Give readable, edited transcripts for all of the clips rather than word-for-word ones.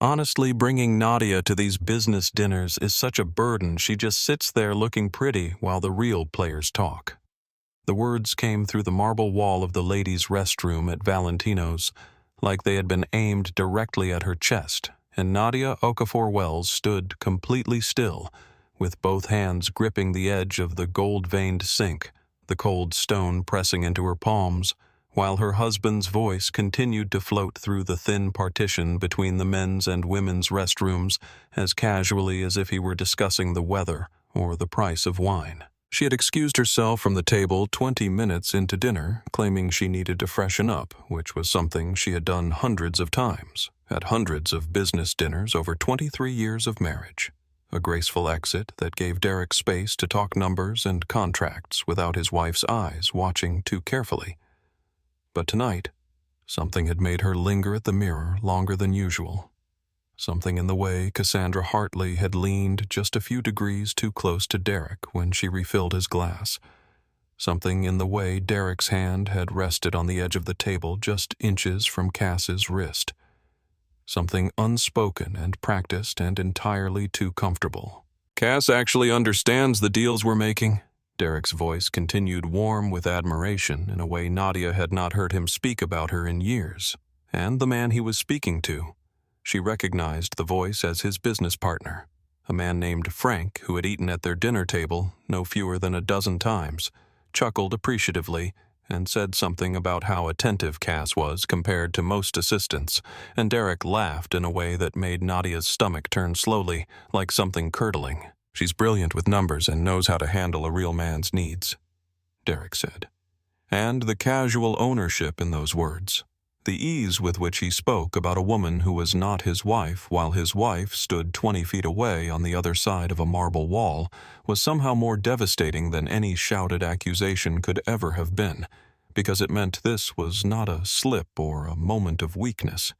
Honestly, bringing Nadia to these business dinners is such a burden. She just sits there looking pretty while the real players talk. The words came through the marble wall of the ladies' restroom at Valentino's, like they had been aimed directly at her chest, and Nadia Okafor-Wells stood completely still, with both hands gripping the edge of the gold-veined sink, the cold stone pressing into her palms, while her husband's voice continued to float through the thin partition between the men's and women's restrooms as casually as if he were discussing the weather or the price of wine. She had excused herself from the table 20 minutes into dinner, claiming she needed to freshen up, which was something she had done hundreds of times, at hundreds of business dinners over 23 years of marriage. A graceful exit that gave Derek space to talk numbers and contracts without his wife's eyes watching too carefully. But tonight, something had made her linger at the mirror longer than usual. Something in the way Cassandra Hartley had leaned just a few degrees too close to Derek when she refilled his glass. Something in the way Derek's hand had rested on the edge of the table just inches from Cass's wrist. Something unspoken and practiced and entirely too comfortable. "Cass actually understands the deals we're making." Derek's voice continued warm with admiration in a way Nadia had not heard him speak about her in years, and the man he was speaking to. She recognized the voice as his business partner, a man named Frank who had eaten at their dinner table no fewer than a dozen times, chuckled appreciatively, and said something about how attentive Cass was compared to most assistants, and Derek laughed in a way that made Nadia's stomach turn slowly, like something curdling. "She's brilliant with numbers and knows how to handle a real man's needs," Derek said. And the casual ownership in those words. The ease with which he spoke about a woman who was not his wife while his wife stood 20 feet away on the other side of a marble wall was somehow more devastating than any shouted accusation could ever have been, because it meant this was not a slip or a moment of weakness.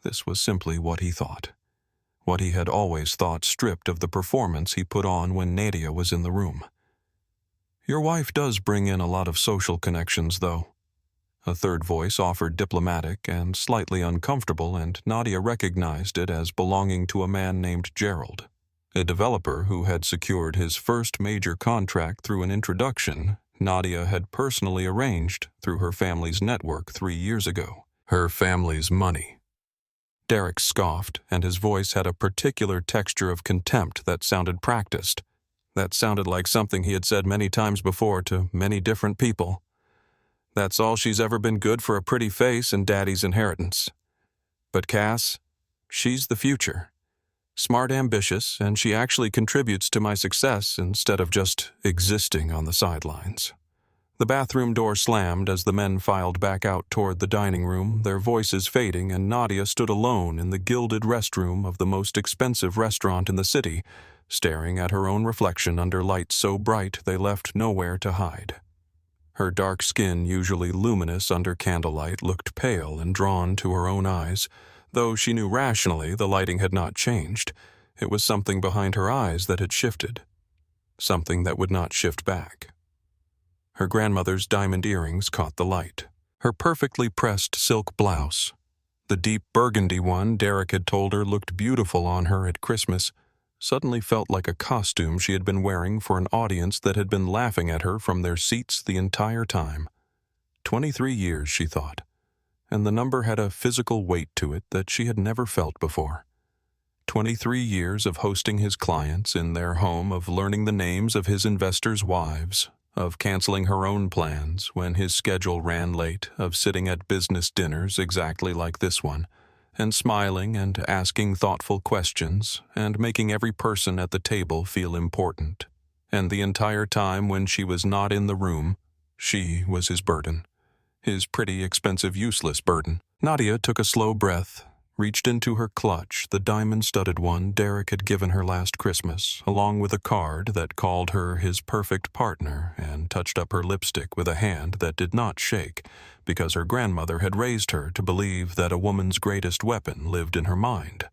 This was simply what he thought. What he had always thought, stripped of the performance he put on when Nadia was in the room. "Your wife does bring in a lot of social connections, though." A third voice offered diplomatic and slightly uncomfortable, and Nadia recognized it as belonging to a man named Gerald, a developer who had secured his first major contract through an introduction Nadia had personally arranged through her family's network 3 years ago. Her family's money. Derek scoffed, and his voice had a particular texture of contempt that sounded practiced. That sounded like something he had said many times before to many different people. "That's all she's ever been, good for a pretty face and daddy's inheritance. But Cass, she's the future. Smart, ambitious, and she actually contributes to my success instead of just existing on the sidelines." The bathroom door slammed as the men filed back out toward the dining room, their voices fading, and Nadia stood alone in the gilded restroom of the most expensive restaurant in the city, staring at her own reflection under lights so bright they left nowhere to hide. Her dark skin, usually luminous under candlelight, looked pale and drawn to her own eyes, though she knew rationally the lighting had not changed. It was something behind her eyes that had shifted. Something that would not shift back. Her grandmother's diamond earrings caught the light. Her perfectly pressed silk blouse, the deep burgundy one Derek had told her looked beautiful on her at Christmas, suddenly felt like a costume she had been wearing for an audience that had been laughing at her from their seats the entire time. 23 years, she thought, and the number had a physical weight to it that she had never felt before. 23 years of hosting his clients in their home, of learning the names of his investors' wives, of canceling her own plans when his schedule ran late, of sitting at business dinners exactly like this one, and smiling and asking thoughtful questions, and making every person at the table feel important. And the entire time when she was not in the room, she was his burden. His pretty, expensive, useless burden. Nadia took a slow breath, reached into her clutch, the diamond-studded one Derek had given her last Christmas, along with a card that called her his perfect partner, and touched up her lipstick with a hand that did not shake, because her grandmother had raised her to believe that a woman's greatest weapon lived in her mind,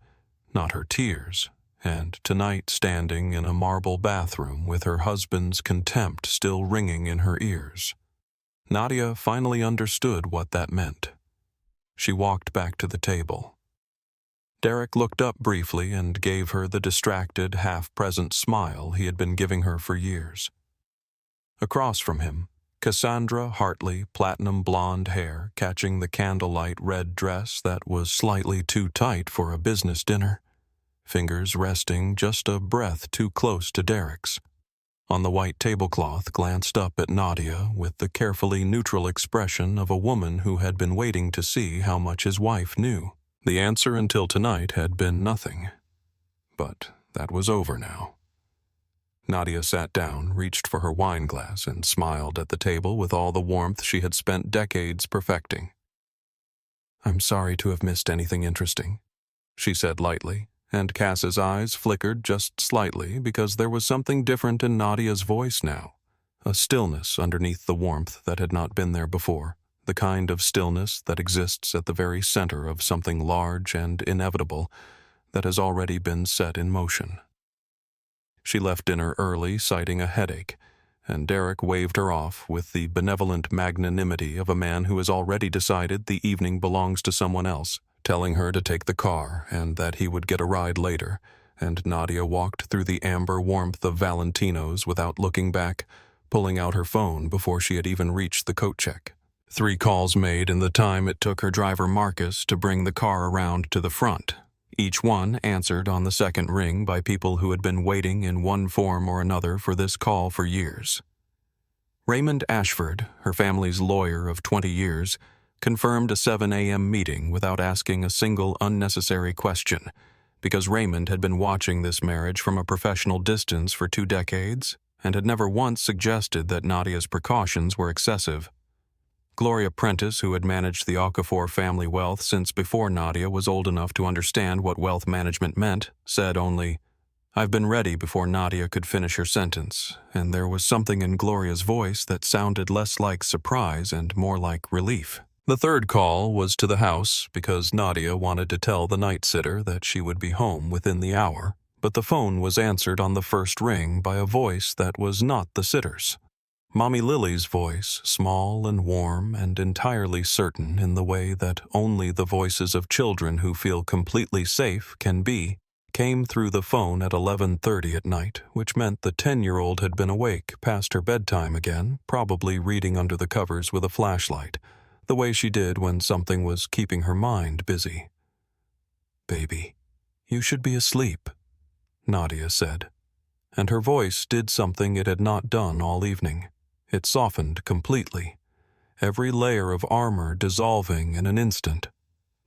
not her tears, and tonight standing in a marble bathroom with her husband's contempt still ringing in her ears. Nadia finally understood what that meant. She walked back to the table. Derek looked up briefly and gave her the distracted, half-present smile he had been giving her for years. Across from him, Cassandra Hartley, platinum blonde hair catching the candlelight red dress that was slightly too tight for a business dinner, fingers resting just a breath too close to Derek's. On the white tablecloth glanced up at Nadia with the carefully neutral expression of a woman who had been waiting to see how much his wife knew. The answer until tonight had been nothing. But that was over now. Nadia sat down, reached for her wine glass, and smiled at the table with all the warmth she had spent decades perfecting. "I'm sorry to have missed anything interesting," she said lightly, and Cass's eyes flickered just slightly because there was something different in Nadia's voice now, a stillness underneath the warmth that had not been there before, the kind of stillness that exists at the very center of something large and inevitable that has already been set in motion. She left dinner early, citing a headache, and Derek waved her off with the benevolent magnanimity of a man who has already decided the evening belongs to someone else, telling her to take the car and that he would get a ride later, and Nadia walked through the amber warmth of Valentino's without looking back, pulling out her phone before she had even reached the coat check. 3 calls made in the time it took her driver Marcus to bring the car around to the front, each one answered on the second ring by people who had been waiting in one form or another for this call for years. Raymond Ashford, her family's lawyer of 20 years, confirmed a 7 a.m. meeting without asking a single unnecessary question, because Raymond had been watching this marriage from a professional distance for 2 decades and had never once suggested that Nadia's precautions were excessive. Gloria Prentice, who had managed the Okafor family wealth since before Nadia was old enough to understand what wealth management meant, said only, "I've been ready," before Nadia could finish her sentence, and there was something in Gloria's voice that sounded less like surprise and more like relief. The third call was to the house because Nadia wanted to tell the night sitter that she would be home within the hour, but the phone was answered on the first ring by a voice that was not the sitter's. Mommy Lily's voice, small and warm and entirely certain in the way that only the voices of children who feel completely safe can be, came through the phone at 11:30 at night, which meant the 10-year-old had been awake past her bedtime again, probably reading under the covers with a flashlight, the way she did when something was keeping her mind busy. "Baby, you should be asleep," Nadia said, and her voice did something it had not done all evening. It softened completely, every layer of armor dissolving in an instant,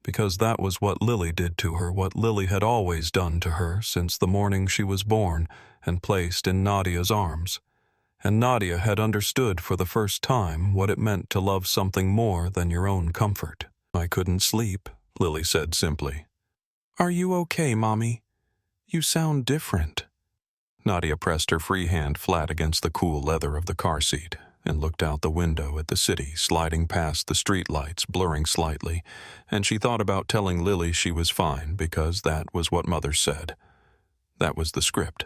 because that was what Lily did to her, what Lily had always done to her since the morning she was born and placed in Nadia's arms. And Nadia had understood for the first time what it meant to love something more than your own comfort. "I couldn't sleep," Lily said simply. "Are you okay, Mommy? You sound different." Nadia pressed her free hand flat against the cool leather of the car seat and looked out the window at the city sliding past the street lights, blurring slightly, and she thought about telling Lily she was fine because that was what Mother said. That was the script.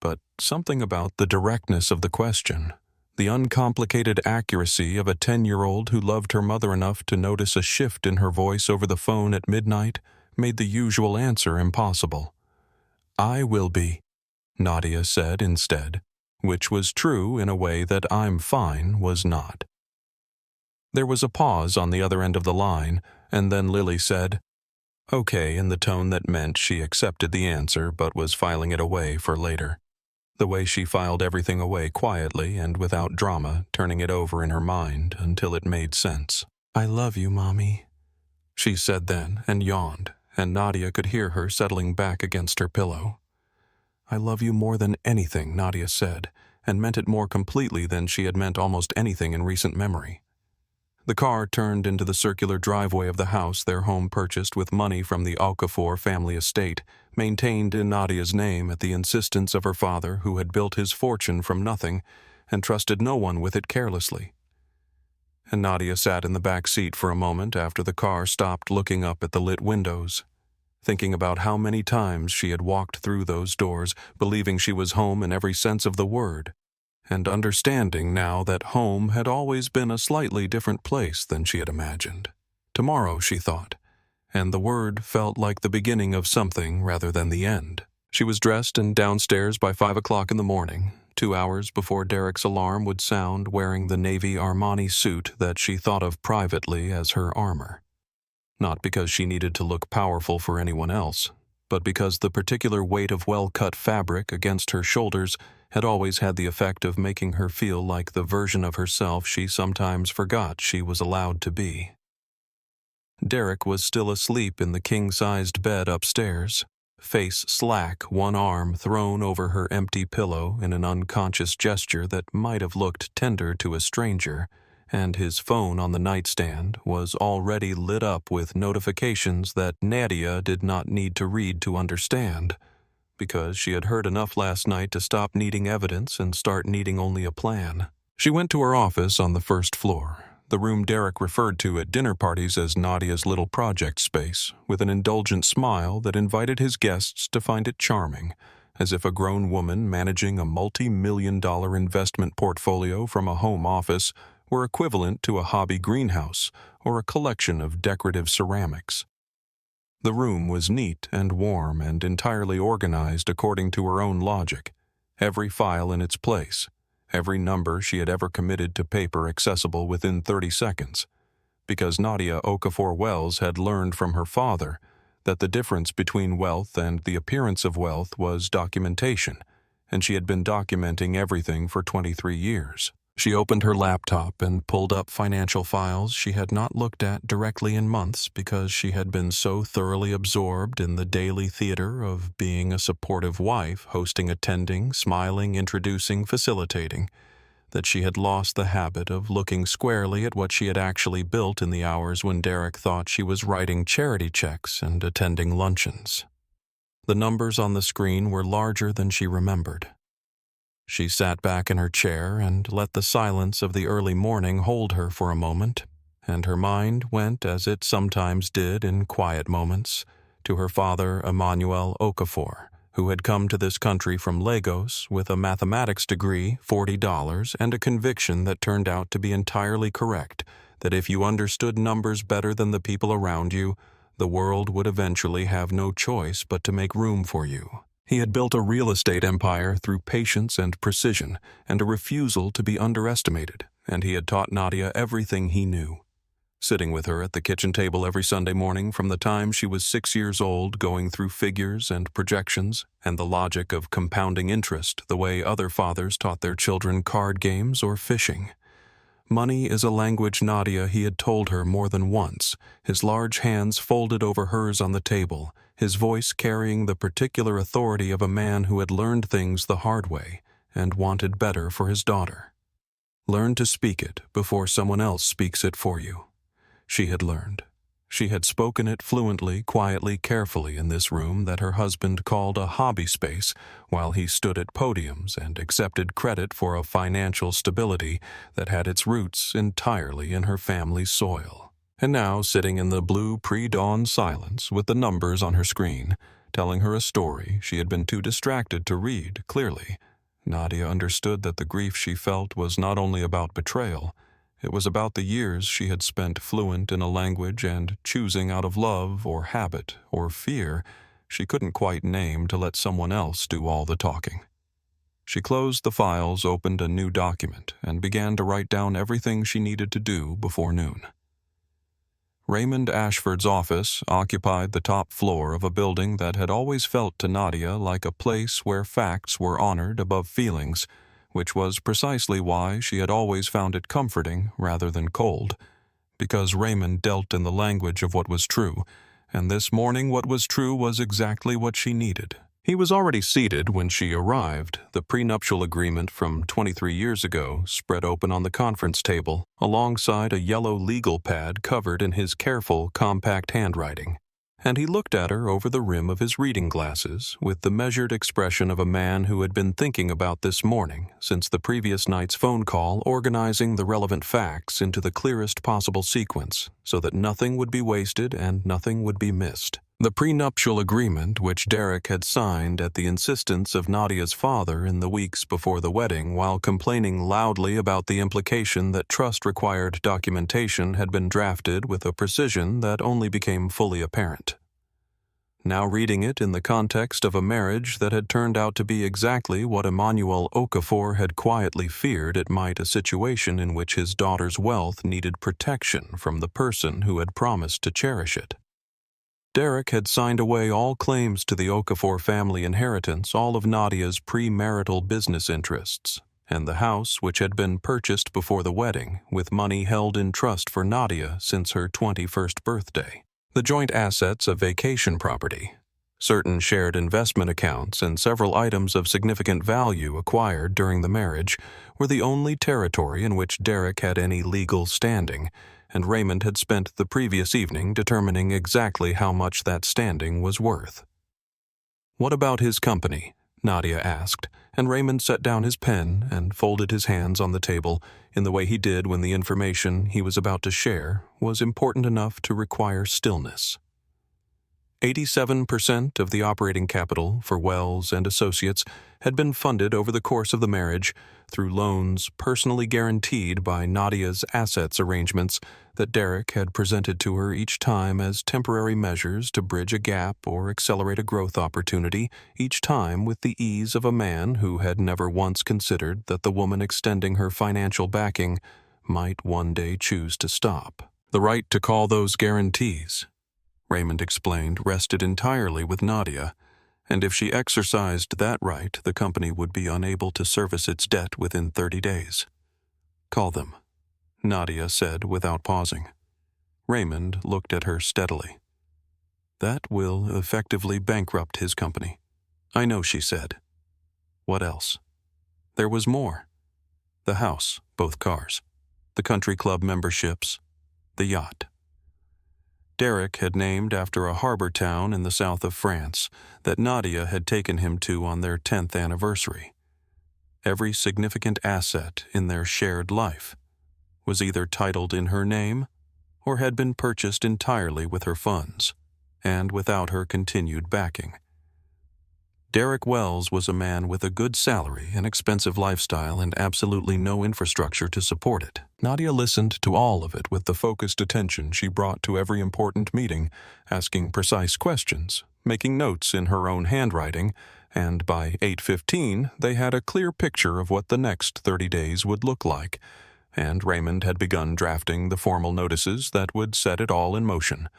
But something about the directness of the question, the uncomplicated accuracy of a 10-year-old who loved her mother enough to notice a shift in her voice over the phone at midnight, made the usual answer impossible. "I will be," Nadia said instead, which was true in a way that "I'm fine" was not. There was a pause on the other end of the line, and then Lily said, "Okay," in the tone that meant she accepted the answer but was filing it away for later. The way she filed everything away quietly and without drama, turning it over in her mind until it made sense. "I love you, Mommy," she said then and yawned, and Nadia could hear her settling back against her pillow. "I love you more than anything," Nadia said, and meant it more completely than she had meant almost anything in recent memory. The car turned into the circular driveway of the house their home purchased with money from the Okafor family estate, maintained in Nadia's name at the insistence of her father, who had built his fortune from nothing and trusted no one with it carelessly. And Nadia sat in the back seat for a moment after the car stopped, looking up at the lit windows, thinking about how many times she had walked through those doors, believing she was home in every sense of the word, and understanding now that home had always been a slightly different place than she had imagined. Tomorrow, she thought, and the word felt like the beginning of something rather than the end. She was dressed and downstairs by 5 o'clock in the morning, 2 hours before Derek's alarm would sound, wearing the navy Armani suit that she thought of privately as her armor. Not because she needed to look powerful for anyone else, but because the particular weight of well-cut fabric against her shoulders had always had the effect of making her feel like the version of herself she sometimes forgot she was allowed to be. Derek was still asleep in the king-sized bed upstairs, face slack, one arm thrown over her empty pillow in an unconscious gesture that might have looked tender to a stranger, and his phone on the nightstand was already lit up with notifications that Nadia did not need to read to understand, because she had heard enough last night to stop needing evidence and start needing only a plan. She went to her office on the first floor, the room Derek referred to at dinner parties as Nadia's little project space, with an indulgent smile that invited his guests to find it charming, as if a grown woman managing a multi-million-dollar investment portfolio from a home office were equivalent to a hobby greenhouse or a collection of decorative ceramics. The room was neat and warm and entirely organized according to her own logic, every file in its place, every number she had ever committed to paper accessible within 30 seconds, because Nadia Okafor-Wells had learned from her father that the difference between wealth and the appearance of wealth was documentation, and she had been documenting everything for 23 years. She opened her laptop and pulled up financial files she had not looked at directly in months because she had been so thoroughly absorbed in the daily theater of being a supportive wife, hosting, attending, smiling, introducing, facilitating, that she had lost the habit of looking squarely at what she had actually built in the hours when Derek thought she was writing charity checks and attending luncheons. The numbers on the screen were larger than she remembered. She sat back in her chair and let the silence of the early morning hold her for a moment, and her mind went, as it sometimes did in quiet moments, to her father, Emmanuel Okafor, who had come to this country from Lagos with a mathematics degree, $40, and a conviction that turned out to be entirely correct, that if you understood numbers better than the people around you, the world would eventually have no choice but to make room for you. He had built a real estate empire through patience and precision and a refusal to be underestimated, and he had taught Nadia everything he knew. Sitting with her at the kitchen table every Sunday morning from the time she was 6 years old, going through figures and projections and the logic of compounding interest the way other fathers taught their children card games or fishing. Money is a language, Nadia, he had told her more than once, his large hands folded over hers on the table, his voice carrying the particular authority of a man who had learned things the hard way and wanted better for his daughter. Learn to speak it before someone else speaks it for you. She had learned. She had spoken it fluently, quietly, carefully in this room that her husband called a hobby space while he stood at podiums and accepted credit for a financial stability that had its roots entirely in her family's soil. And now, sitting in the blue pre-dawn silence with the numbers on her screen, telling her a story she had been too distracted to read clearly, Nadia understood that the grief she felt was not only about betrayal. It was about the years she had spent fluent in a language and choosing out of love or habit or fear she couldn't quite name to let someone else do all the talking. She closed the files, opened a new document, and began to write down everything she needed to do before noon. Raymond Ashford's office occupied the top floor of a building that had always felt to Nadia like a place where facts were honored above feelings, which was precisely why she had always found it comforting rather than cold, because Raymond dealt in the language of what was true, and this morning what was true was exactly what she needed. He was already seated when she arrived, the prenuptial agreement from 23 years ago spread open on the conference table, alongside a yellow legal pad covered in his careful, compact handwriting. And he looked at her over the rim of his reading glasses with the measured expression of a man who had been thinking about this morning since the previous night's phone call, organizing the relevant facts into the clearest possible sequence so that nothing would be wasted and nothing would be missed. The prenuptial agreement which Derek had signed at the insistence of Nadia's father in the weeks before the wedding, while complaining loudly about the implication that trust-required documentation had been drafted with a precision that only became fully apparent. Now reading it in the context of a marriage that had turned out to be exactly what Emmanuel Okafor had quietly feared it might, a situation in which his daughter's wealth needed protection from the person who had promised to cherish it. Derek had signed away all claims to the Okafor family inheritance, all of Nadia's premarital business interests, and the house which had been purchased before the wedding, with money held in trust for Nadia since her 21st birthday. The joint assets of vacation property, certain shared investment accounts, and several items of significant value acquired during the marriage were the only territory in which Derek had any legal standing, and Raymond had spent the previous evening determining exactly how much that standing was worth. "What about his company?" Nadia asked, and Raymond set down his pen and folded his hands on the table in the way he did when the information he was about to share was important enough to require stillness. 87% of the operating capital for Wells and Associates had been funded over the course of the marriage through loans personally guaranteed by Nadia's assets arrangements that Derek had presented to her each time as temporary measures to bridge a gap or accelerate a growth opportunity, each time with the ease of a man who had never once considered that the woman extending her financial backing might one day choose to stop. The right to call those guarantees, Raymond explained, rested entirely with Nadia, and if she exercised that right, the company would be unable to service its debt within 30 days. "Call them," Nadia said without pausing. Raymond looked at her steadily. "That will effectively bankrupt his company." "I know," she said. "What else?" There was more. The house, both cars, the country club memberships, the yacht. Derek had named after a harbor town in the south of France that Nadia had taken him to on their 10th anniversary. Every significant asset in their shared life was either titled in her name or had been purchased entirely with her funds, and without her continued backing. Derek Wells was a man with a good salary, an expensive lifestyle, and absolutely no infrastructure to support it. Nadia listened to all of it with the focused attention she brought to every important meeting, asking precise questions, making notes in her own handwriting, and by 8:15 they had a clear picture of what the next 30 days would look like, and Raymond had begun drafting the formal notices that would set it all in motion.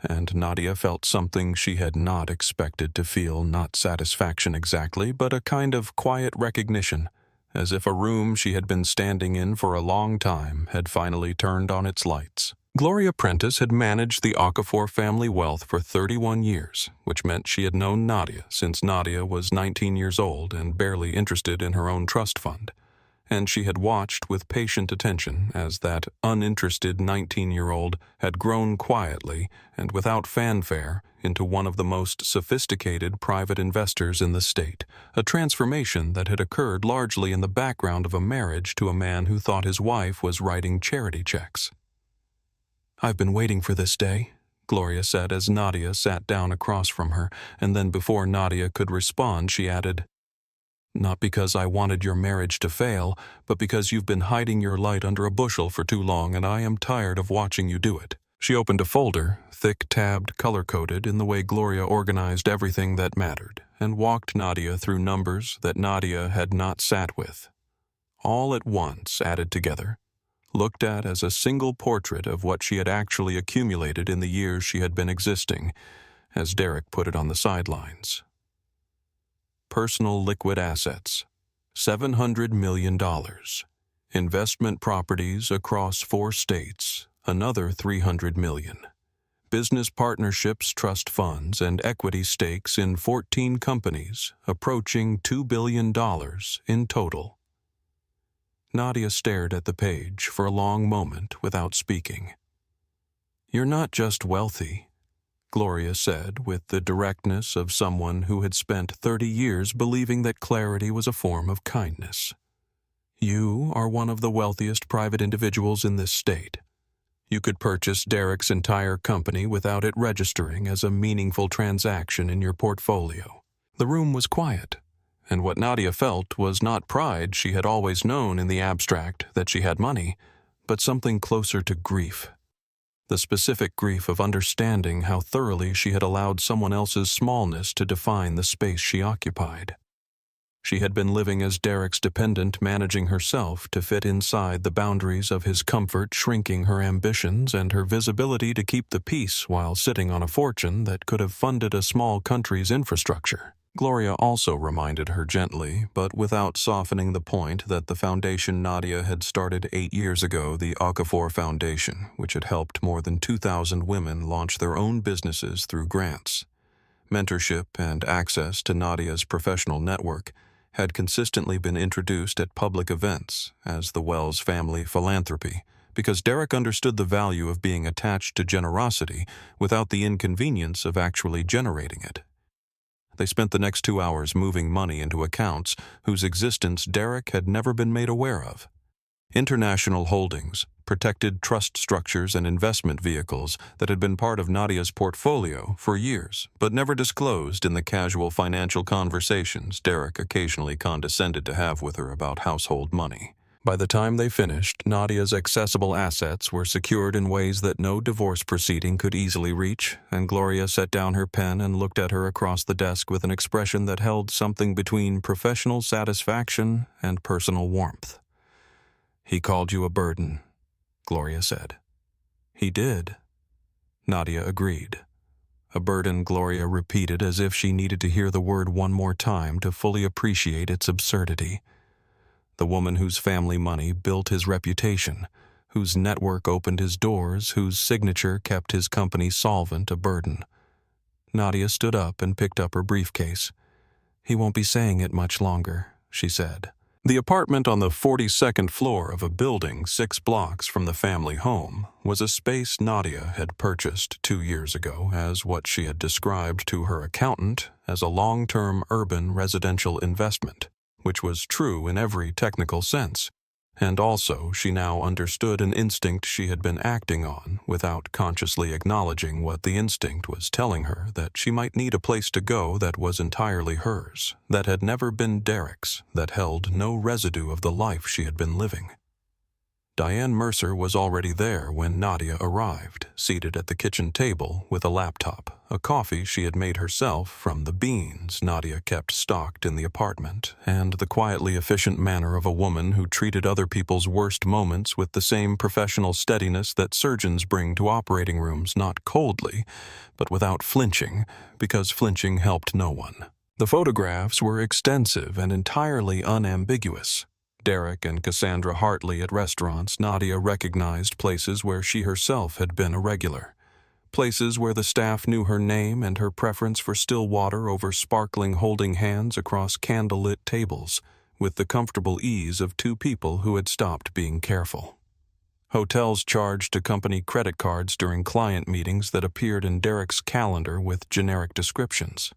And Nadia felt something she had not expected to feel, not satisfaction exactly, but a kind of quiet recognition, as if a room she had been standing in for a long time had finally turned on its lights. Gloria Prentice had managed the Okafor family wealth for 31 years, which meant she had known Nadia since Nadia was 19 years old and barely interested in her own trust fund. And she had watched with patient attention as that uninterested 19-year-old had grown quietly and without fanfare into one of the most sophisticated private investors in the state, a transformation that had occurred largely in the background of a marriage to a man who thought his wife was writing charity checks. "I've been waiting for this day," Gloria said as Nadia sat down across from her, and then before Nadia could respond, she added, "Not because I wanted your marriage to fail, but because you've been hiding your light under a bushel for too long, and I am tired of watching you do it." She opened a folder, thick-tabbed, color-coded in the way Gloria organized everything that mattered, and walked Nadia through numbers that Nadia had not sat with. All at once, added together, looked at as a single portrait of what she had actually accumulated in the years she had been existing, as Derek put it on the sidelines. Personal liquid assets, $700 million. Investment properties across 4 states, another $300 million. Business partnerships, trust funds, and equity stakes in 14 companies, approaching $2 billion in total. Nadia stared at the page for a long moment without speaking. "You're not just wealthy," Gloria said with the directness of someone who had spent 30 years believing that clarity was a form of kindness. "You are one of the wealthiest private individuals in this state. You could purchase Derek's entire company without it registering as a meaningful transaction in your portfolio. The room was quiet, and what Nadia felt was not pride she had always known in the abstract that she had money, but something closer to grief. The specific grief of understanding how thoroughly she had allowed someone else's smallness to define the space she occupied. She had been living as Derek's dependent, managing herself to fit inside the boundaries of his comfort, shrinking her ambitions and her visibility to keep the peace while sitting on a fortune that could have funded a small country's infrastructure. Gloria also reminded her gently, but without softening the point, that the foundation Nadia had started 8 years ago, the Okafor Foundation, which had helped more than 2,000 women launch their own businesses through grants. Mentorship and access to Nadia's professional network had consistently been introduced at public events as the Wells family philanthropy, because Derek understood the value of being attached to generosity without the inconvenience of actually generating it. They spent the next 2 hours moving money into accounts whose existence Derek had never been made aware of. International holdings, protected trust structures, and investment vehicles that had been part of Nadia's portfolio for years, but never disclosed in the casual financial conversations Derek occasionally condescended to have with her about household money. By the time they finished, Nadia's accessible assets were secured in ways that no divorce proceeding could easily reach, and Gloria set down her pen and looked at her across the desk with an expression that held something between professional satisfaction and personal warmth. "He called you a burden," Gloria said. "He did," Nadia agreed. A burden, Gloria repeated as if she needed to hear the word one more time to fully appreciate its absurdity. The woman whose family money built his reputation, whose network opened his doors, whose signature kept his company solvent, a burden. Nadia stood up and picked up her briefcase. "He won't be saying it much longer," she said. The apartment on the 42nd floor of a building 6 blocks from the family home was a space Nadia had purchased 2 years ago as what she had described to her accountant as a long-term urban residential investment, which was true in every technical sense. And also, she now understood an instinct she had been acting on without consciously acknowledging what the instinct was telling her, that she might need a place to go that was entirely hers, that had never been Derek's, that held no residue of the life she had been living. Diane Mercer was already there when Nadia arrived, seated at the kitchen table with a laptop, a coffee she had made herself from the beans Nadia kept stocked in the apartment, and the quietly efficient manner of a woman who treated other people's worst moments with the same professional steadiness that surgeons bring to operating rooms, not coldly, but without flinching, because flinching helped no one. The photographs were extensive and entirely unambiguous. Derek and Cassandra Hartley at restaurants. Nadia recognized places where she herself had been a regular. Places where the staff knew her name and her preference for still water over sparkling holding hands across candlelit tables, with the comfortable ease of 2 people who had stopped being careful. Hotels charged to company credit cards during client meetings that appeared in Derek's calendar with generic descriptions.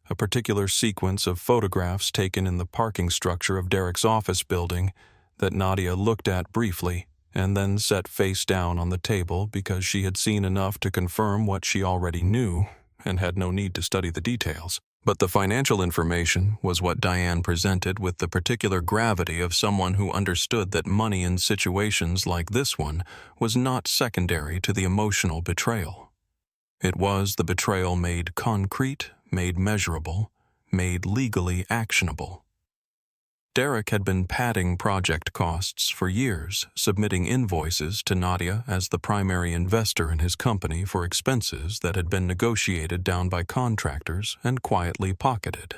A particular sequence of photographs taken in the parking structure of Derek's office building that Nadia looked at briefly and then set face down on the table because she had seen enough to confirm what she already knew and had no need to study the details. But the financial information was what Diane presented with the particular gravity of someone who understood that money in situations like this one was not secondary to the emotional betrayal. It was the betrayal made concrete, made measurable, made legally actionable. Derek had been padding project costs for years, submitting invoices to Nadia as the primary investor in his company for expenses that had been negotiated down by contractors and quietly pocketed.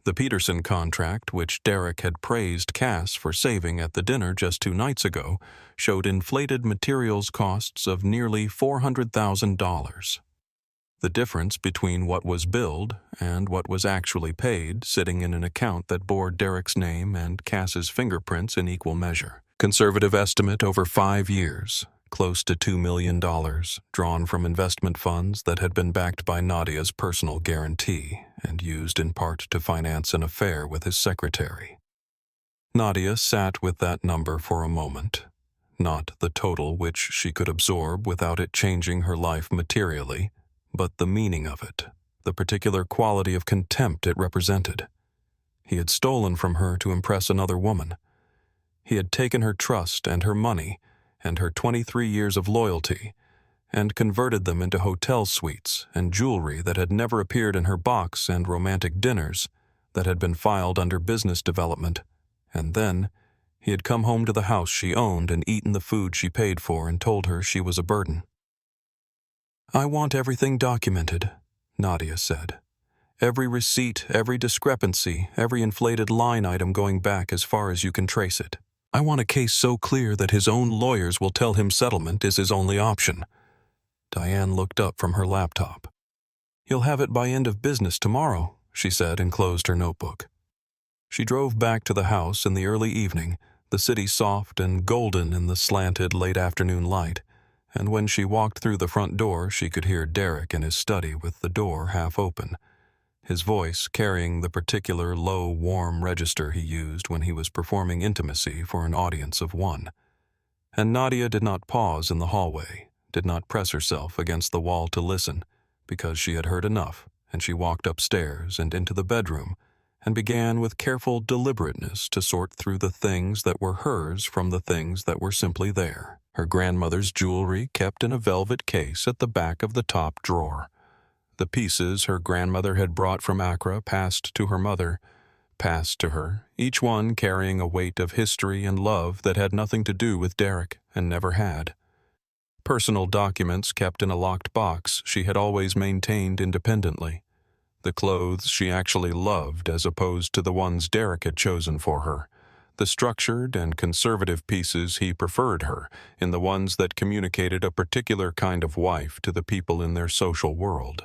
The Peterson contract, which Derek had praised Cass for saving at the dinner just 2 nights ago, showed inflated materials costs of nearly $400,000. The difference between what was billed and what was actually paid sitting in an account that bore Derek's name and Cass's fingerprints in equal measure. Conservative estimate over 5 years, close to $2 million, drawn from investment funds that had been backed by Nadia's personal guarantee and used in part to finance an affair with his secretary. Nadia sat with that number for a moment. not the total which she could absorb without it changing her life materially, but the meaning of it, the particular quality of contempt it represented. He had stolen from her to impress another woman. He had taken her trust and her money and her 23 years of loyalty and converted them into hotel suites and jewelry that had never appeared in her box and romantic dinners that had been filed under business development. And then he had come home to the house she owned and eaten the food she paid for and told her she was a burden. "I want everything documented," Nadia said. "Every receipt, every discrepancy, every inflated line item going back as far as you can trace it. I want a case so clear that his own lawyers will tell him settlement is his only option." Diane looked up from her laptop. "You'll have it by end of business tomorrow," she said and closed her notebook. She drove back to the house in the early evening, the city soft and golden in the slanted late afternoon light, and when she walked through the front door she could hear Derek in his study with the door half open, his voice carrying the particular low, warm register he used when he was performing intimacy for an audience of one. And Nadia did not pause in the hallway, did not press herself against the wall to listen, because she had heard enough, and she walked upstairs and into the bedroom and began with careful deliberateness to sort through the things that were hers from the things that were simply there. Her grandmother's jewelry kept in a velvet case at the back of the top drawer. The pieces her grandmother had brought from Accra passed to her mother, passed to her, each one carrying a weight of history and love that had nothing to do with Derek and never had. Personal documents kept in a locked box she had always maintained independently. The clothes she actually loved as opposed to the ones Derek had chosen for her. The structured and conservative pieces he preferred her in the ones that communicated a particular kind of wife to the people in their social world.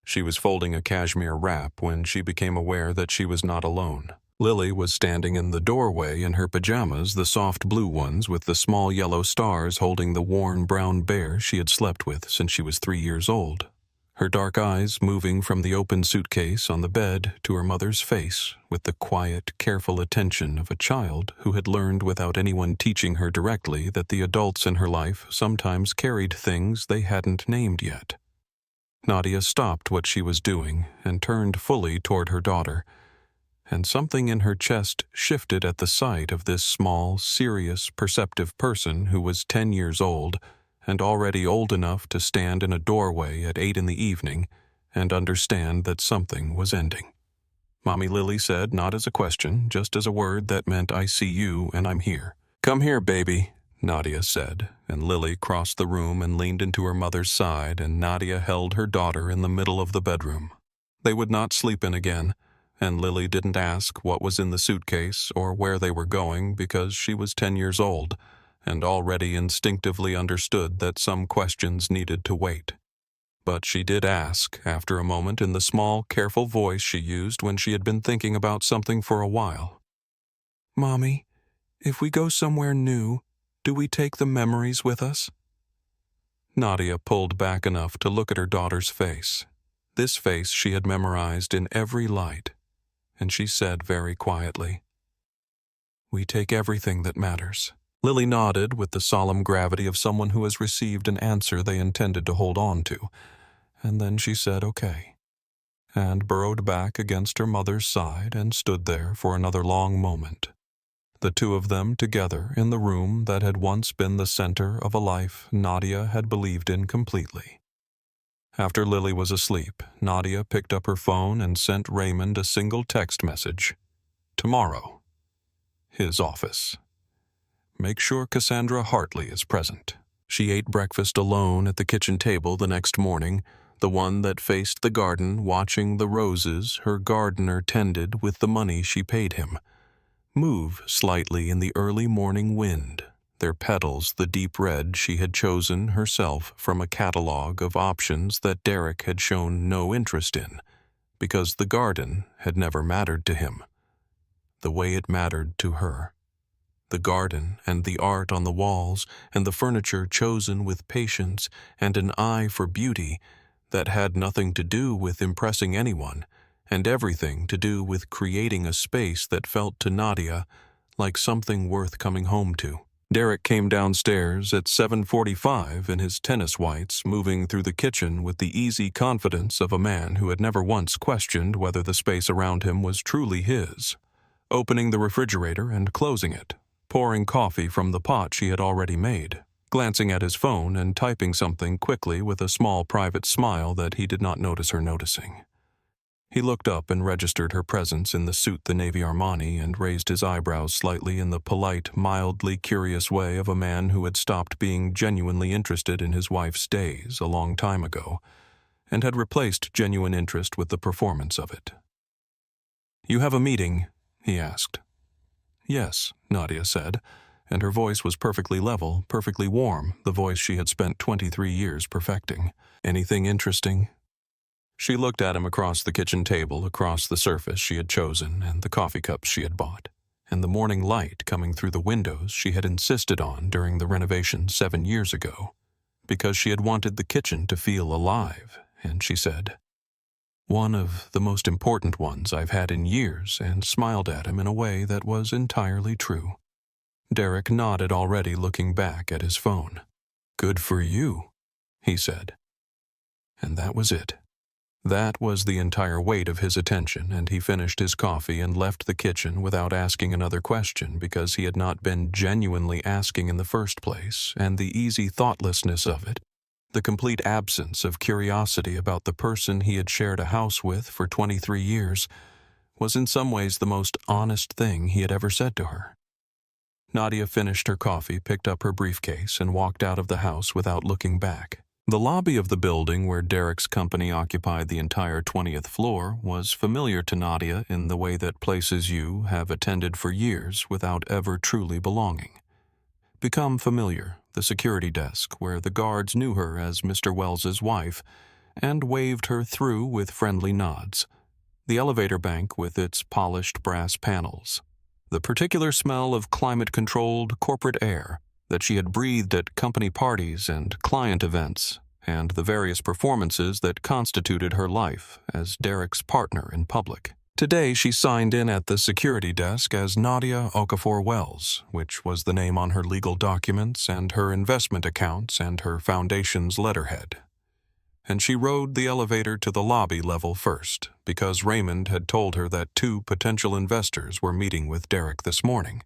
She was folding a cashmere wrap when she became aware that she was not alone. Lily was standing in the doorway in her pajamas, the soft blue ones with the small yellow stars, holding the worn brown bear she had slept with since she was 3 years old. Her dark eyes moving from the open suitcase on the bed to her mother's face with the quiet, careful attention of a child who had learned without anyone teaching her directly that the adults in her life sometimes carried things they hadn't named yet. Nadia stopped what she was doing and turned fully toward her daughter, and something in her chest shifted at the sight of this small, serious, perceptive person who was 10 years old and already old enough to stand in a doorway at 8 in the evening and understand that something was ending. Mommy Lily said, not as a question, just as a word that meant I see you and I'm here. "Come here, baby," Nadia said, and Lily crossed the room and leaned into her mother's side, and Nadia held her daughter in the middle of the bedroom. They would not sleep in again, and Lily didn't ask what was in the suitcase or where they were going because she was 10 years old and already instinctively understood that some questions needed to wait. But she did ask, after a moment, in the small, careful voice she used when she had been thinking about something for a while. "Mommy, if we go somewhere new, do we take the memories with us?" Nadia pulled back enough to look at her daughter's face. This face she had memorized in every light, and she said very quietly, "We take everything that matters." Lily nodded with the solemn gravity of someone who has received an answer they intended to hold on to, and then she said okay, and burrowed back against her mother's side and stood there for another long moment. The two of them together in the room that had once been the center of a life Nadia had believed in completely. After Lily was asleep, Nadia picked up her phone and sent Raymond a single text message. "Tomorrow. His office. Make sure Cassandra Hartley is present." She ate breakfast alone at the kitchen table the next morning, the one that faced the garden, watching the roses her gardener tended with the money she paid him move slightly in the early morning wind, their petals the deep red she had chosen herself from a catalog of options that Derek had shown no interest in, because the garden had never mattered to him the way it mattered to her. The garden and the art on the walls and the furniture chosen with patience and an eye for beauty that had nothing to do with impressing anyone and everything to do with creating a space that felt to Nadia like something worth coming home to. Derek came downstairs at 7:45 in his tennis whites, moving through the kitchen with the easy confidence of a man who had never once questioned whether the space around him was truly his, opening the refrigerator and closing it, pouring coffee from the pot she had already made, glancing at his phone and typing something quickly with a small private smile that he did not notice her noticing. He looked up and registered her presence in the suit the Navy Armani and raised his eyebrows slightly in the polite, mildly curious way of a man who had stopped being genuinely interested in his wife's days a long time ago and had replaced genuine interest with the performance of it. "You have a meeting?" he asked. "Yes," Nadia said, and her voice was perfectly level, perfectly warm, the voice she had spent 23 years perfecting. "Anything interesting?" She looked at him across the kitchen table, across the surface she had chosen and the coffee cups she had bought, and the morning light coming through the windows she had insisted on during the renovation 7 years ago, because she had wanted the kitchen to feel alive, and she said, "One of the most important ones I've had in years," and smiled at him in a way that was entirely true. Derek nodded already, looking back at his phone. "Good for you," he said. And that was it. That was the entire weight of his attention, and he finished his coffee and left the kitchen without asking another question because he had not been genuinely asking in the first place, and the easy thoughtlessness of it, the complete absence of curiosity about the person he had shared a house with for 23 years, was in some ways the most honest thing he had ever said to her. Nadia finished her coffee, picked up her briefcase, and walked out of the house without looking back. The lobby of the building where Derek's company occupied the entire 20th floor was familiar to Nadia in the way that places you have attended for years without ever truly belonging. Become familiar, the security desk where the guards knew her as Mr. Wells's wife and waved her through with friendly nods. The elevator bank with its polished brass panels. The particular smell of climate-controlled corporate air that she had breathed at company parties and client events, and the various performances that constituted her life as Derek's partner in public. Today she signed in at the security desk as Nadia Okafor Wells, which was the name on her legal documents and her investment accounts and her foundation's letterhead. And she rode the elevator to the lobby level first, because Raymond had told her that 2 potential investors were meeting with Derek this morning.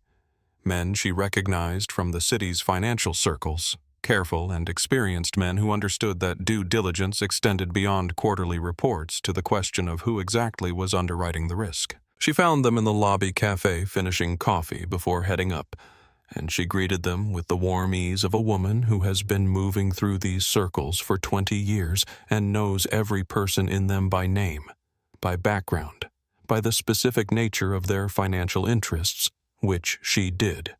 Men she recognized from the city's financial circles, careful and experienced men who understood that due diligence extended beyond quarterly reports to the question of who exactly was underwriting the risk. She found them in the lobby cafe finishing coffee before heading up, and she greeted them with the warm ease of a woman who has been moving through these circles for 20 years and knows every person in them by name, by background, by the specific nature of their financial interests, which she did,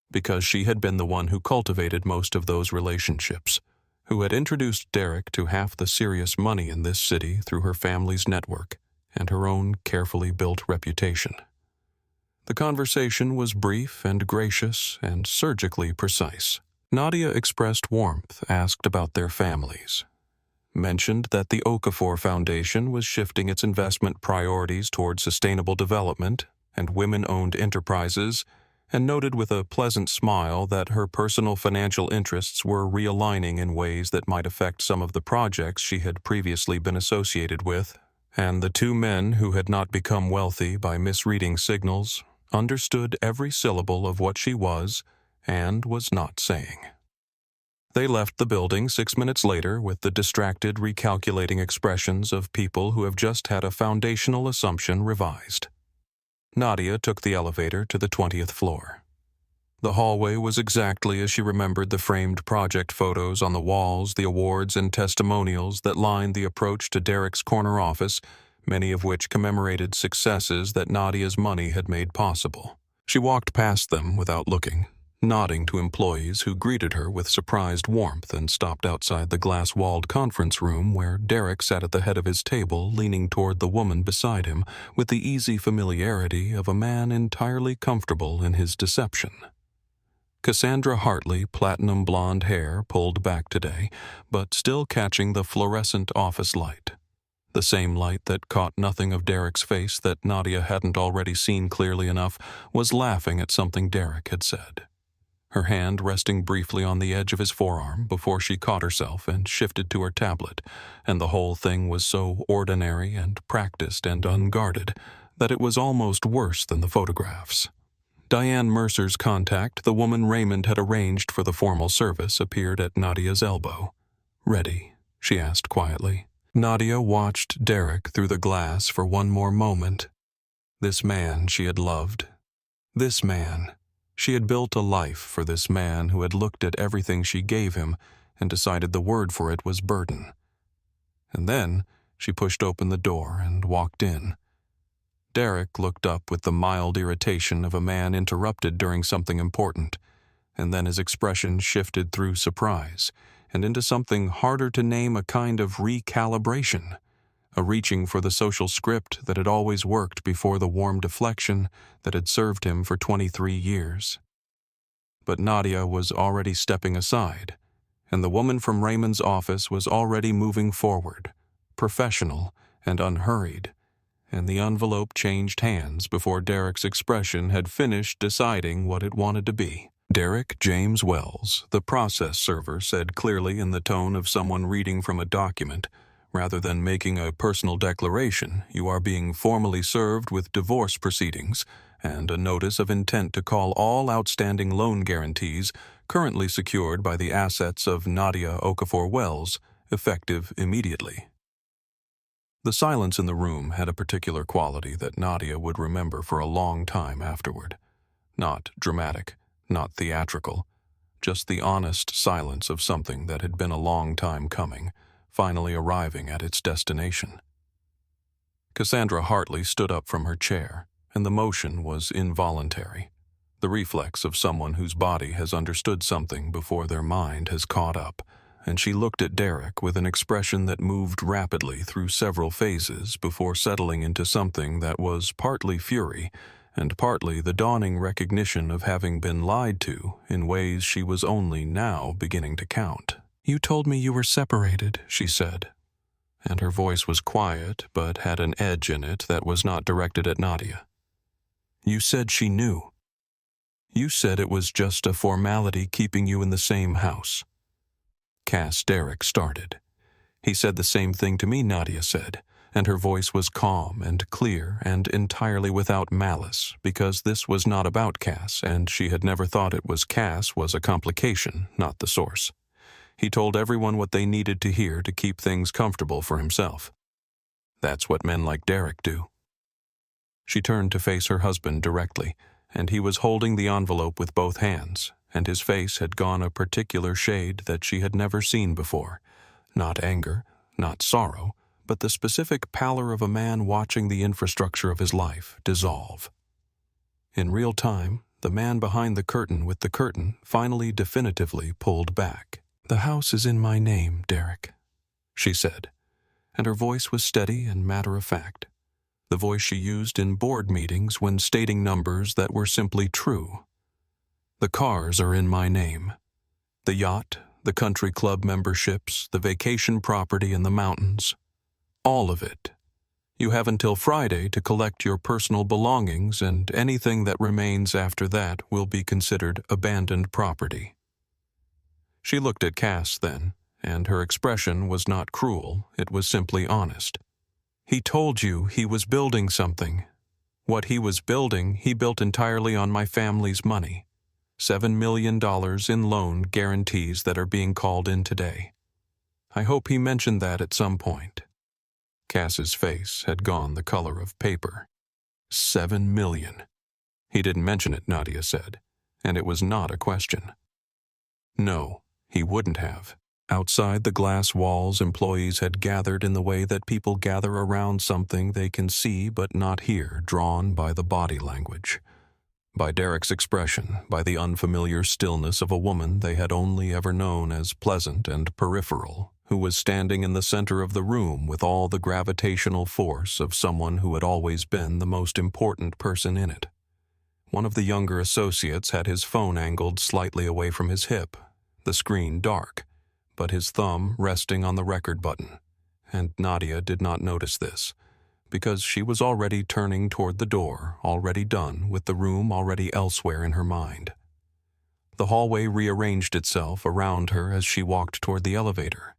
because she had been the one who cultivated most of those relationships, who had introduced Derek to half the serious money in this city through her family's network and her own carefully built reputation. The conversation was brief and gracious and surgically precise. Nadia expressed warmth, asked about their families, mentioned that the Okafor Foundation was shifting its investment priorities toward sustainable development and women-owned enterprises, and noted with a pleasant smile that her personal financial interests were realigning in ways that might affect some of the projects she had previously been associated with, and the 2 men who had not become wealthy by misreading signals understood every syllable of what she was and was not saying. They left the building 6 minutes later with the distracted, recalculating expressions of people who have just had a foundational assumption revised. Nadia took the elevator to the 20th floor. The hallway was exactly as she remembered the framed project photos on the walls, the awards and testimonials that lined the approach to Derek's corner office, many of which commemorated successes that Nadia's money had made possible. She walked past them without looking, nodding to employees who greeted her with surprised warmth and stopped outside the glass-walled conference room where Derek sat at the head of his table leaning toward the woman beside him with the easy familiarity of a man entirely comfortable in his deception. Cassandra Hartley, platinum blonde hair pulled back today, but still catching the fluorescent office light. The same light that caught nothing of Derek's face that Nadia hadn't already seen clearly enough, was laughing at something Derek had said. her hand resting briefly on the edge of his forearm before she caught herself and shifted to her tablet, and the whole thing was so ordinary and practiced and unguarded that it was almost worse than the photographs. Diane Mercer's contact, the woman Raymond had arranged for the formal service, appeared at Nadia's elbow. "Ready?" she asked quietly. Nadia watched Derek through the glass for one more moment. This man she had loved. This man. She had built a life for this man who had looked at everything she gave him and decided the word for it was burden. And then she pushed open the door and walked in. Derek looked up with the mild irritation of a man interrupted during something important, and then his expression shifted through surprise and into something harder to name, a kind of recalibration, a reaching for the social script that had always worked before the warm deflection that had served him for 23 years. But Nadia was already stepping aside, and the woman from Raymond's office was already moving forward, professional and unhurried, and the envelope changed hands before Derek's expression had finished deciding what it wanted to be. "Derek James Wells," the process server said clearly in the tone of someone reading from a document. "Rather than making a personal declaration, you are being formally served with divorce proceedings and a notice of intent to call all outstanding loan guarantees currently secured by the assets of Nadia Okafor Wells, effective immediately." The silence in the room had a particular quality that Nadia would remember for a long time afterward. Not dramatic, not theatrical, just the honest silence of something that had been a long time coming, finally arriving at its destination. Cassandra Hartley stood up from her chair, and the motion was involuntary, the reflex of someone whose body has understood something before their mind has caught up, and she looked at Derek with an expression that moved rapidly through several phases before settling into something that was partly fury and partly the dawning recognition of having been lied to in ways she was only now beginning to count. "You told me you were separated," she said, and her voice was quiet but had an edge in it that was not directed at Nadia. "You said she knew. You said it was just a formality keeping you in the same house." Cass Derek started. "He said the same thing to me," Nadia said, and her voice was calm and clear and entirely without malice, because this was not about Cass, and she had never thought it was Cass was a complication, not the source. He told everyone what they needed to hear to keep things comfortable for himself. That's what men like Derek do. She turned to face her husband directly, and he was holding the envelope with both hands, and his face had gone a particular shade that she had never seen before. Not anger, not sorrow, but the specific pallor of a man watching the infrastructure of his life dissolve. In real time, the man behind the curtain with the curtain finally definitively pulled back. "The house is in my name, Derek," she said, and her voice was steady and matter-of-fact, the voice she used in board meetings when stating numbers that were simply true. "The cars are in my name. The yacht, the country club memberships, the vacation property in the mountains. All of it. You have until Friday to collect your personal belongings, and anything that remains after that will be considered abandoned property." She looked at Cass then, and her expression was not cruel, it was simply honest. "He told you he was building something. What he was building, he built entirely on my family's money. $7 million in loan guarantees that are being called in today. I hope he mentioned that at some point." Cass's face had gone the color of paper. $7 million. He didn't mention it, Nadia said, and it was not a question. No, he wouldn't have. Outside the glass walls, employees had gathered in the way that people gather around something they can see but not hear, drawn by the body language. By Derek's expression, by the unfamiliar stillness of a woman they had only ever known as pleasant and peripheral, who was standing in the center of the room with all the gravitational force of someone who had always been the most important person in it. One of the younger associates had his phone angled slightly away from his hip, the screen dark, but his thumb resting on the record button, and Nadia did not notice this, because she was already turning toward the door, already done with the room already elsewhere in her mind. The hallway rearranged itself around her as she walked toward the elevator,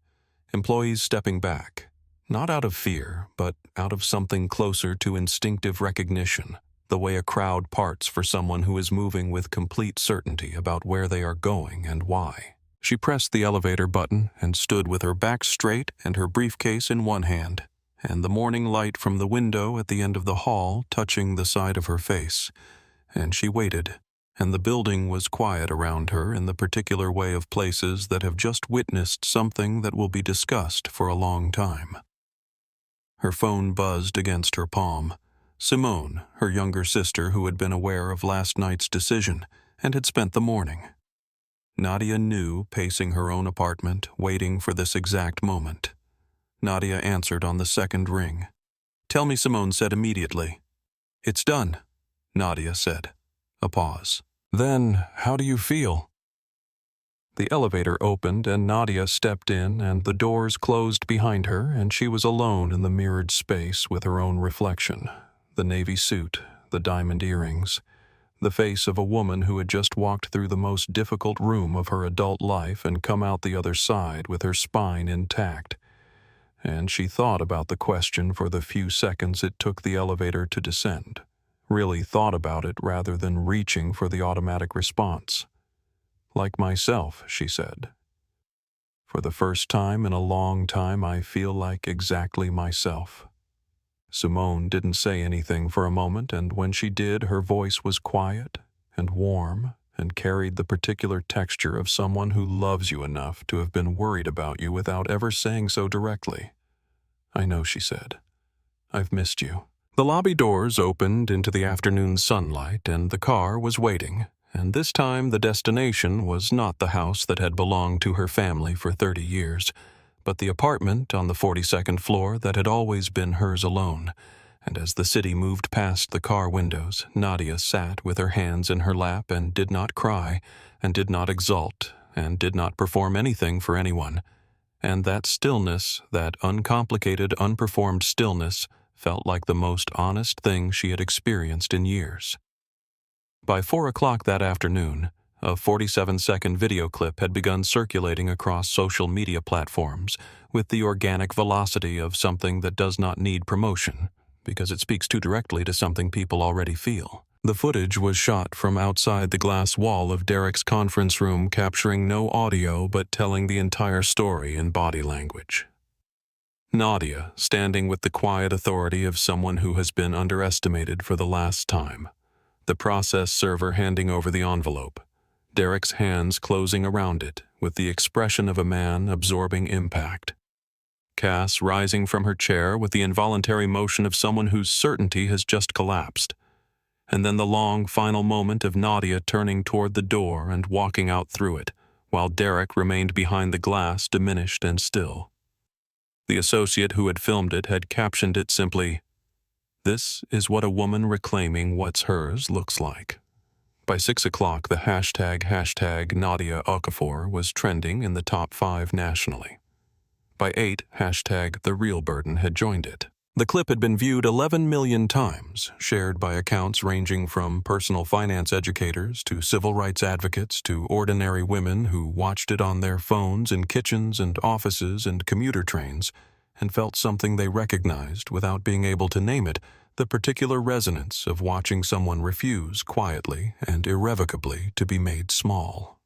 employees stepping back, not out of fear, but out of something closer to instinctive recognition, the way a crowd parts for someone who is moving with complete certainty about where they are going and why. She pressed the elevator button and stood with her back straight and her briefcase in one hand, and the morning light from the window at the end of the hall touching the side of her face. And she waited, and the building was quiet around her in the particular way of places that have just witnessed something that will be discussed for a long time. Her phone buzzed against her palm. Simone, her younger sister who had been aware of last night's decision and had spent the morning. Nadia knew, pacing her own apartment, waiting for this exact moment. Nadia answered on the second ring. "Tell me," Simone said immediately. "It's done," Nadia said. A pause. "Then, how do you feel?" The elevator opened and Nadia stepped in and the doors closed behind her and she was alone in the mirrored space with her own reflection, the navy suit, the diamond earrings, the face of a woman who had just walked through the most difficult room of her adult life and come out the other side with her spine intact. And she thought about the question for the few seconds it took the elevator to descend, really thought about it rather than reaching for the automatic response. "Like myself," she said. "For the first time in a long time, I feel like exactly myself." Simone didn't say anything for a moment, and when she did, her voice was quiet and warm and carried the particular texture of someone who loves you enough to have been worried about you without ever saying so directly. "I know," she said. "I've missed you." The lobby doors opened into the afternoon sunlight, and the car was waiting, and this time the destination was not the house that had belonged to her family for 30 years, but the apartment on the 42nd floor that had always been hers alone. And as the city moved past the car windows, Nadia sat with her hands in her lap and did not cry, and did not exult, and did not perform anything for anyone. And that stillness, that uncomplicated, unperformed stillness, felt like the most honest thing she had experienced in years. By 4 o'clock that afternoon, a 47-second video clip had begun circulating across social media platforms with the organic velocity of something that does not need promotion, because it speaks too directly to something people already feel. The footage was shot from outside the glass wall of Derek's conference room, capturing no audio but telling the entire story in body language. Nadia, standing with the quiet authority of someone who has been underestimated for the last time. The process server handing over the envelope. Derek's hands closing around it, with the expression of a man absorbing impact. Cass rising from her chair with the involuntary motion of someone whose certainty has just collapsed. And then the long final moment of Nadia turning toward the door and walking out through it, while Derek remained behind the glass, diminished and still. The associate who had filmed it had captioned it simply, "This is what a woman reclaiming what's hers looks like." By 6 o'clock, the hashtag Nadia Okafor was trending in the top 5 nationally. By 8, hashtag The Real Burden had joined it. The clip had been viewed 11 million times, shared by accounts ranging from personal finance educators to civil rights advocates to ordinary women who watched it on their phones in kitchens and offices and commuter trains and felt something they recognized without being able to name it, the particular resonance of watching someone refuse quietly and irrevocably to be made small.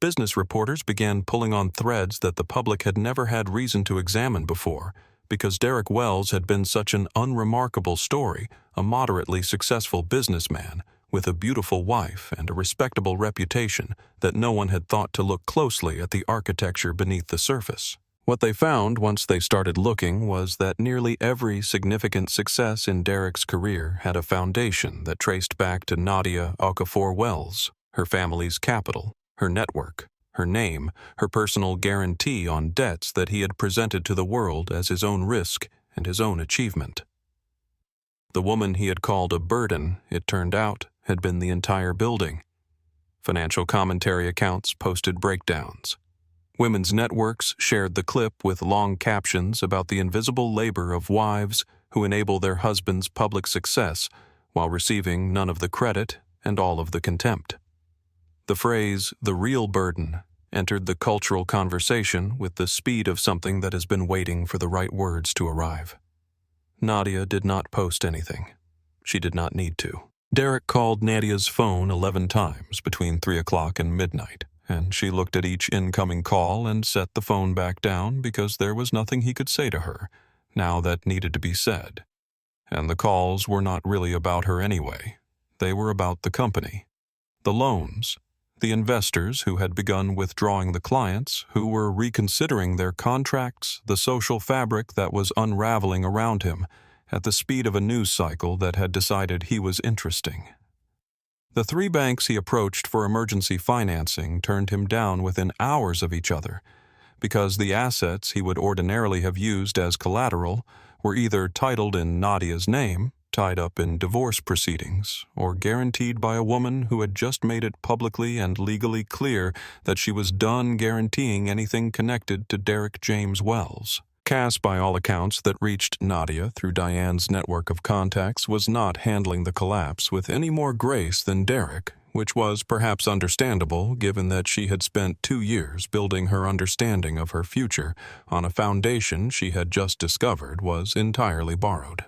Business reporters began pulling on threads that the public had never had reason to examine before, because Derek Wells had been such an unremarkable story, a moderately successful businessman with a beautiful wife and a respectable reputation, that no one had thought to look closely at the architecture beneath the surface. What they found once they started looking was that nearly every significant success in Derek's career had a foundation that traced back to Nadia Okafor Wells, her family's capital, her network, her name, her personal guarantee on debts that he had presented to the world as his own risk and his own achievement. The woman he had called a burden, it turned out, had been the entire building. Financial commentary accounts posted breakdowns. Women's networks shared the clip with long captions about the invisible labor of wives who enable their husbands' public success while receiving none of the credit and all of the contempt. The phrase, "the real burden," entered the cultural conversation with the speed of something that has been waiting for the right words to arrive. Nadia did not post anything. She did not need to. Derek called Nadia's phone 11 times between 3 o'clock and midnight, and she looked at each incoming call and set the phone back down because there was nothing he could say to her, now that needed to be said. And the calls were not really about her anyway. They were about the company, the loans, the investors who had begun withdrawing the clients, who were reconsidering their contracts, the social fabric that was unraveling around him at the speed of a news cycle that had decided he was interesting. The 3 banks he approached for emergency financing turned him down within hours of each other because the assets he would ordinarily have used as collateral were either titled in Nadia's name, tied up in divorce proceedings, or guaranteed by a woman who had just made it publicly and legally clear that she was done guaranteeing anything connected to Derek James Wells. Cass, by all accounts that reached Nadia through Diane's network of contacts, was not handling the collapse with any more grace than Derek, which was perhaps understandable given that she had spent 2 years building her understanding of her future on a foundation she had just discovered was entirely borrowed.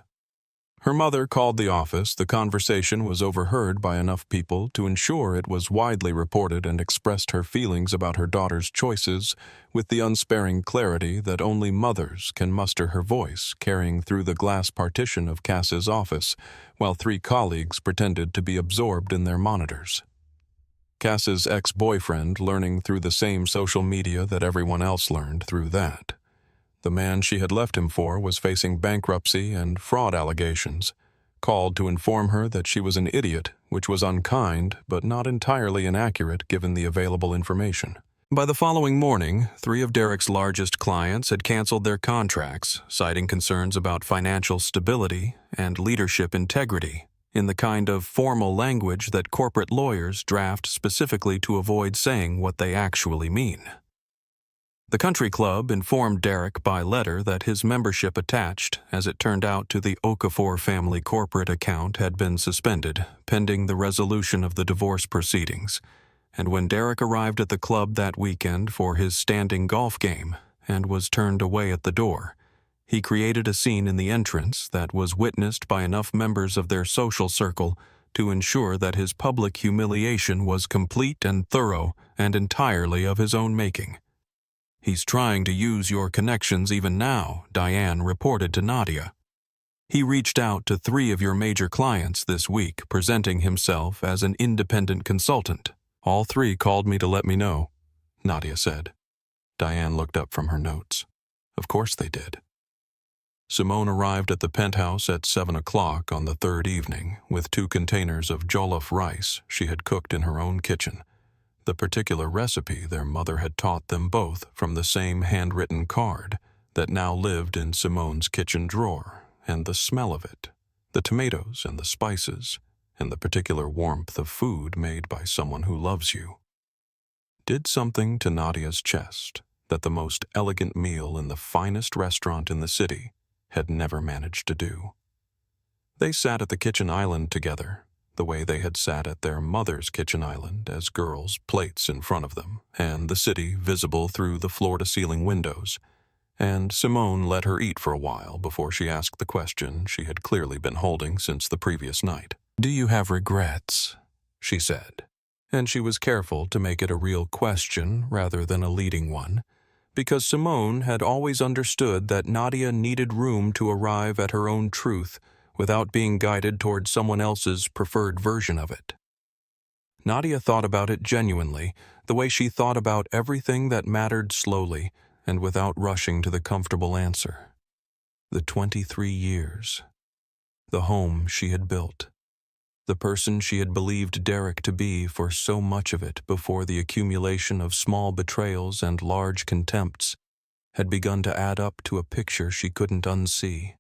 Her mother called the office. The conversation was overheard by enough people to ensure it was widely reported, and expressed her feelings about her daughter's choices with the unsparing clarity that only mothers can muster her voice carrying through the glass partition of Cass's office, while 3 colleagues pretended to be absorbed in their monitors. Cass's ex-boyfriend learning through the same social media that everyone else learned through that. The man she had left him for was facing bankruptcy and fraud allegations, called to inform her that she was an idiot, which was unkind but not entirely inaccurate given the available information. By the following morning, 3 of Derek's largest clients had canceled their contracts, citing concerns about financial stability and leadership integrity, in the kind of formal language that corporate lawyers draft specifically to avoid saying what they actually mean. The country club informed Derek by letter that his membership attached, as it turned out, to the Okafor family corporate account had been suspended, pending the resolution of the divorce proceedings. And when Derek arrived at the club that weekend for his standing golf game and was turned away at the door, he created a scene in the entrance that was witnessed by enough members of their social circle to ensure that his public humiliation was complete and thorough and entirely of his own making. "He's trying to use your connections even now," Diane reported to Nadia. "He reached out to 3 of your major clients this week, presenting himself as an independent consultant. All 3 called me to let me know," Nadia said. Diane looked up from her notes. Of course they did. Simone arrived at the penthouse at 7 o'clock on the 3rd evening with 2 containers of jollof rice she had cooked in her own kitchen. The particular recipe their mother had taught them both from the same handwritten card that now lived in Simone's kitchen drawer, and the smell of it, the tomatoes and the spices, and the particular warmth of food made by someone who loves you, did something to Nadia's chest that the most elegant meal in the finest restaurant in the city had never managed to do. They sat at the kitchen island together, the way they had sat at their mother's kitchen island as girls, plates in front of them, and the city visible through the floor-to-ceiling windows. And Simone let her eat for a while before she asked the question she had clearly been holding since the previous night. "Do you have regrets?" she said. And she was careful to make it a real question rather than a leading one, because Simone had always understood that Nadia needed room to arrive at her own truth without being guided toward someone else's preferred version of it. Nadia thought about it genuinely, the way she thought about everything that mattered, slowly and without rushing to the comfortable answer. The 23 years. The home she had built. The person she had believed Derek to be for so much of it before the accumulation of small betrayals and large contempts had begun to add up to a picture she couldn't unsee.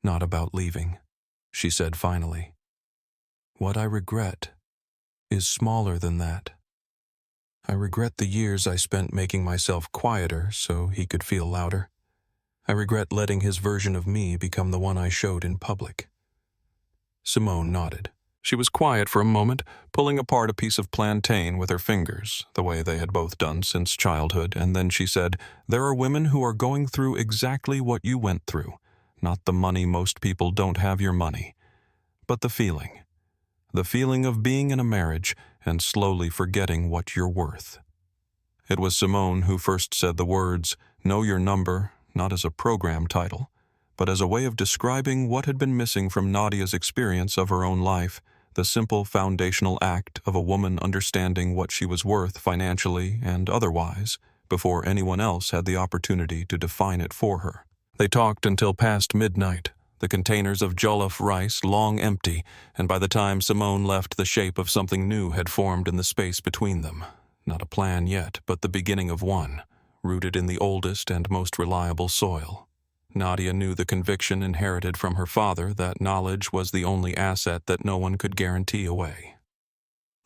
"Not about leaving," she said finally. "What I regret is smaller than that. I regret the years I spent making myself quieter so he could feel louder. I regret letting his version of me become the one I showed in public." Simone nodded. She was quiet for a moment, pulling apart a piece of plantain with her fingers, the way they had both done since childhood, and then she said, "There are women who are going through exactly what you went through. Not the money. Most people don't have your money. But the feeling. The feeling of being in a marriage and slowly forgetting what you're worth." It was Simone who first said the words, "Know Your Number," not as a program title, but as a way of describing what had been missing from Nadia's experience of her own life, the simple foundational act of a woman understanding what she was worth financially and otherwise, before anyone else had the opportunity to define it for her. They talked until past midnight, the containers of jollof rice long empty, and by the time Simone left, the shape of something new had formed in the space between them. Not a plan yet, but the beginning of one, rooted in the oldest and most reliable soil. Nadia knew the conviction inherited from her father that knowledge was the only asset that no one could guarantee away.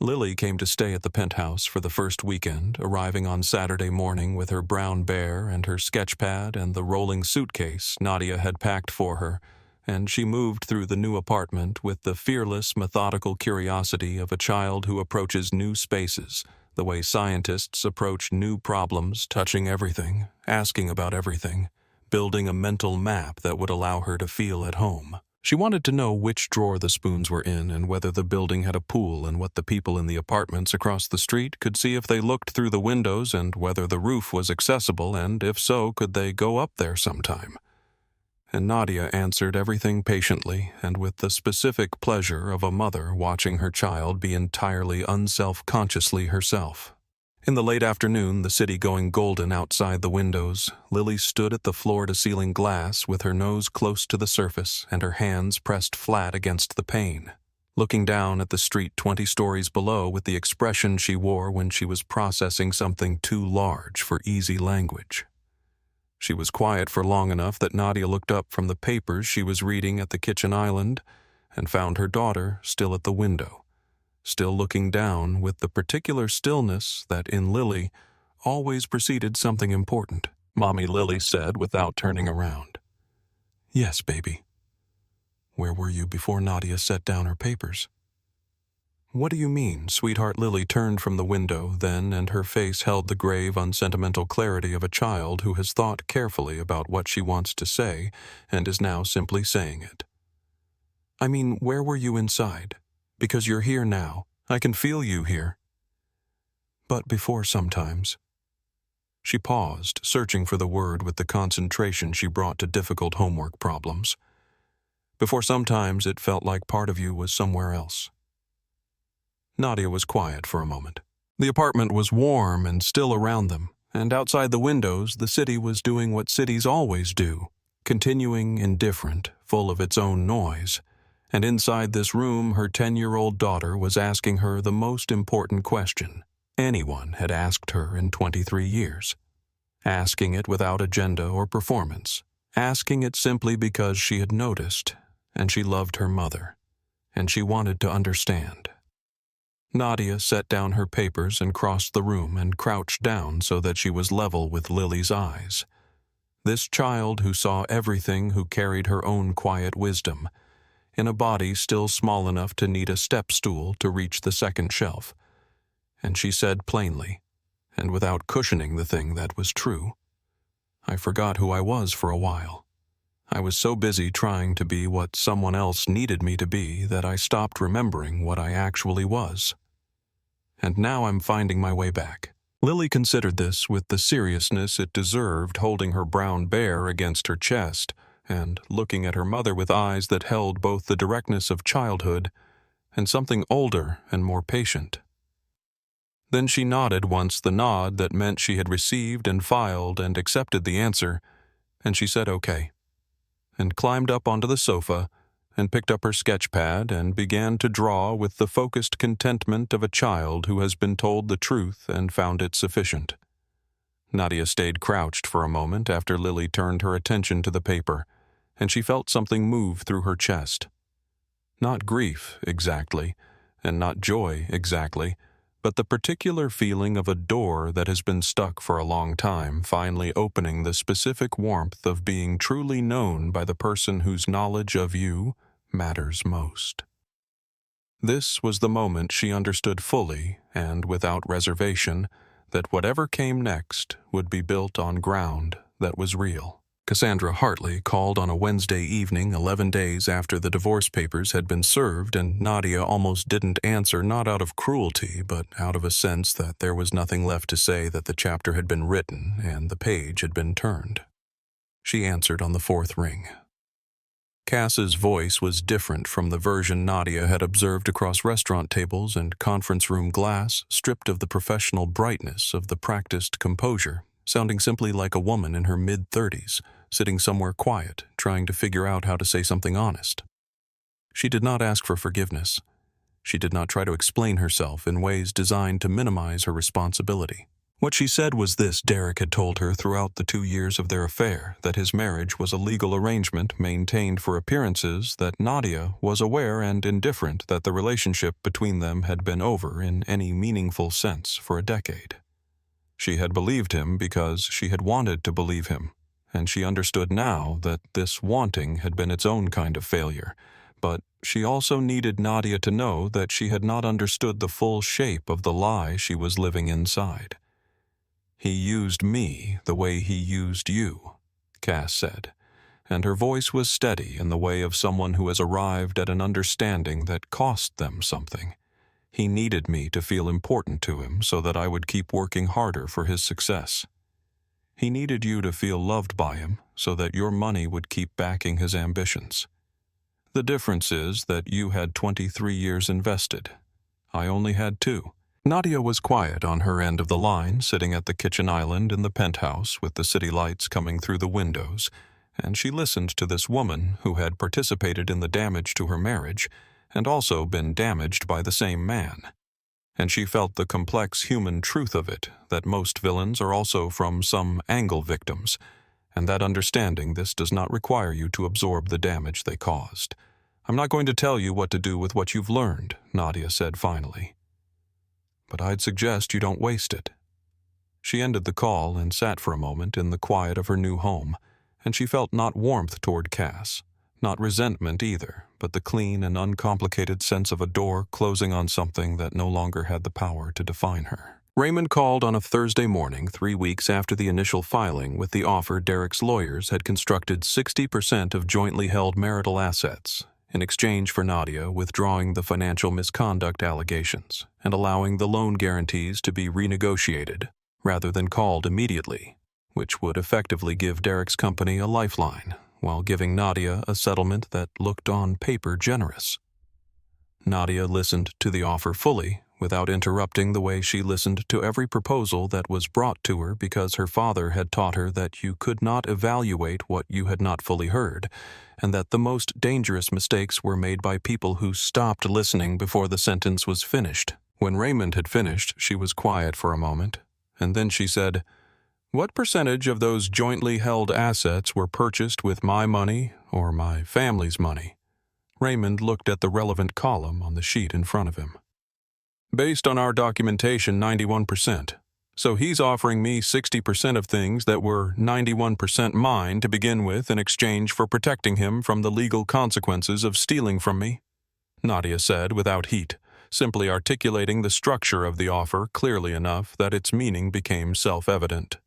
Lily came to stay at the penthouse for the first weekend, arriving on Saturday morning with her brown bear and her sketch pad and the rolling suitcase Nadia had packed for her, and she moved through the new apartment with the fearless, methodical curiosity of a child who approaches new spaces, the way scientists approach new problems, touching everything, asking about everything, building a mental map that would allow her to feel at home. She wanted to know which drawer the spoons were in and whether the building had a pool and what the people in the apartments across the street could see if they looked through the windows and whether the roof was accessible and, if so, could they go up there sometime. And Nadia answered everything patiently and with the specific pleasure of a mother watching her child be entirely unself-consciously herself. In the late afternoon, the city going golden outside the windows, Lily stood at the floor-to-ceiling glass with her nose close to the surface and her hands pressed flat against the pane, looking down at the street 20 stories below with the expression she wore when she was processing something too large for easy language. She was quiet for long enough that Nadia looked up from the papers she was reading at the kitchen island and found her daughter still at the window, still looking down with the particular stillness that in Lily always preceded something important. "Mommy," Lily said without turning around. "Yes, baby." "Where were you before Nadia set down her papers?" "What do you mean?" Sweetheart Lily turned from the window then, and her face held the grave, unsentimental clarity of a child who has thought carefully about what she wants to say and is now simply saying it. "I mean, where were you inside? Because you're here now. I can feel you here." "But before sometimes." She paused, searching for the word with the concentration she brought to difficult homework problems. "Before sometimes it felt like part of you was somewhere else." Nadia was quiet for a moment. The apartment was warm and still around them, and outside the windows the city was doing what cities always do, continuing indifferent, full of its own noise. And inside this room her 10-year-old daughter was asking her the most important question anyone had asked her in 23 years. Asking it without agenda or performance. Asking it simply because she had noticed, and she loved her mother, and she wanted to understand. Nadia set down her papers and crossed the room and crouched down so that she was level with Lily's eyes. This child who saw everything, who carried her own quiet wisdom, in a body still small enough to need a step stool to reach the second shelf. And she said plainly, and without cushioning the thing that was true, "I forgot who I was for a while. I was so busy trying to be what someone else needed me to be that I stopped remembering what I actually was. And now I'm finding my way back." Lily considered this with the seriousness it deserved, holding her brown bear against her chest and looking at her mother with eyes that held both the directness of childhood and something older and more patient. Then she nodded once the nod that meant she had received and filed and accepted the answer, and she said okay, and climbed up onto the sofa and picked up her sketch pad and began to draw with the focused contentment of a child who has been told the truth and found it sufficient. Nadia stayed crouched for a moment after Lily turned her attention to the paper, and she felt something move through her chest. Not grief, exactly, and not joy, exactly, but the particular feeling of a door that has been stuck for a long time finally opening, the specific warmth of being truly known by the person whose knowledge of you matters most. This was the moment she understood fully and without reservation that whatever came next would be built on ground that was real. Cassandra Hartley called on a Wednesday evening 11 days after the divorce papers had been served, and Nadia almost didn't answer, not out of cruelty, but out of a sense that there was nothing left to say, that the chapter had been written and the page had been turned. She answered on the fourth ring. Cass's voice was different from the version Nadia had observed across restaurant tables and conference room glass, stripped of the professional brightness of the practiced composure, sounding simply like a woman in her mid-30s, sitting somewhere quiet, trying to figure out how to say something honest. She did not ask for forgiveness. She did not try to explain herself in ways designed to minimize her responsibility. What she said was this: Derek had told her throughout the 2 years of their affair that his marriage was a legal arrangement maintained for appearances, that Nadia was aware and indifferent that the relationship between them had been over in any meaningful sense for a decade. She had believed him because she had wanted to believe him, and she understood now that this wanting had been its own kind of failure. But she also needed Nadia to know that she had not understood the full shape of the lie she was living inside. "He used me the way he used you," Cass said, and her voice was steady in the way of someone who has arrived at an understanding that cost them something. "He needed me to feel important to him so that I would keep working harder for his success. He needed you to feel loved by him so that your money would keep backing his ambitions. The difference is that you had 23 years invested. I only had 2. Nadia was quiet on her end of the line, sitting at the kitchen island in the penthouse with the city lights coming through the windows, and she listened to this woman who had participated in the damage to her marriage and also been damaged by the same man. And she felt the complex human truth of it, that most villains are also from some angle victims, and that understanding this does not require you to absorb the damage they caused. "I'm not going to tell you what to do with what you've learned," Nadia said finally. "But I'd suggest you don't waste it." She ended the call and sat for a moment in the quiet of her new home, and she felt not warmth toward Cass, not resentment either, but the clean and uncomplicated sense of a door closing on something that no longer had the power to define her. Raymond called on a Thursday morning 3 weeks after the initial filing with the offer. Derek's lawyers had constructed 60% of jointly held marital assets in exchange for Nadia withdrawing the financial misconduct allegations and allowing the loan guarantees to be renegotiated rather than called immediately, which would effectively give Derek's company a lifeline while giving Nadia a settlement that looked on paper generous. Nadia listened to the offer fully, without interrupting, the way she listened to every proposal that was brought to her, because her father had taught her that you could not evaluate what you had not fully heard, and that the most dangerous mistakes were made by people who stopped listening before the sentence was finished. When Raymond had finished, she was quiet for a moment, and then she said, "What percentage of those jointly held assets were purchased with my money or my family's money?" Raymond looked at the relevant column on the sheet in front of him. "Based on our documentation, 91%. So he's offering me 60% of things that were 91% mine to begin with in exchange for protecting him from the legal consequences of stealing from me," Nadia said without heat, simply articulating the structure of the offer clearly enough that its meaning became self-evident.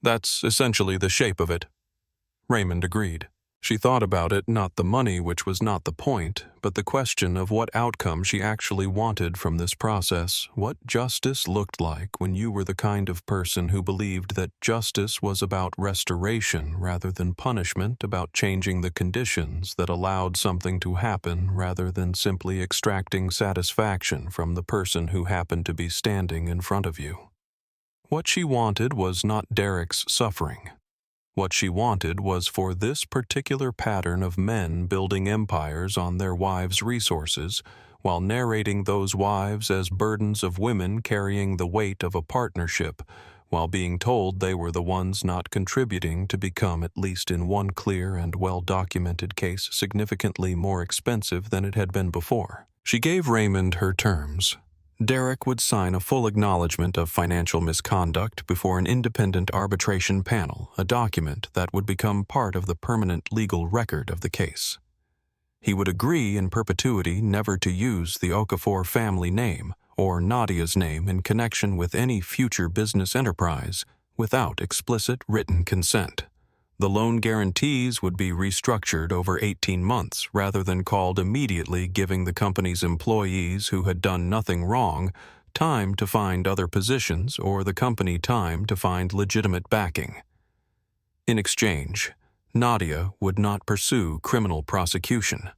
"That's essentially the shape of it." Raymond agreed. She thought about it, not the money, which was not the point, but the question of what outcome she actually wanted from this process, what justice looked like when you were the kind of person who believed that justice was about restoration rather than punishment, about changing the conditions that allowed something to happen rather than simply extracting satisfaction from the person who happened to be standing in front of you. What she wanted was not Derek's suffering. What she wanted was for this particular pattern of men building empires on their wives' resources, while narrating those wives as burdens of women carrying the weight of a partnership, while being told they were the ones not contributing to become, at least in one clear and well-documented case, significantly more expensive than it had been before. She gave Raymond her terms. Derek would sign a full acknowledgement of financial misconduct before an independent arbitration panel, a document that would become part of the permanent legal record of the case. He would agree in perpetuity never to use the Okafor family name or Nadia's name in connection with any future business enterprise without explicit written consent. The loan guarantees would be restructured over 18 months rather than called immediately, giving the company's employees who had done nothing wrong time to find other positions or the company time to find legitimate backing. In exchange, Nadia would not pursue criminal prosecution.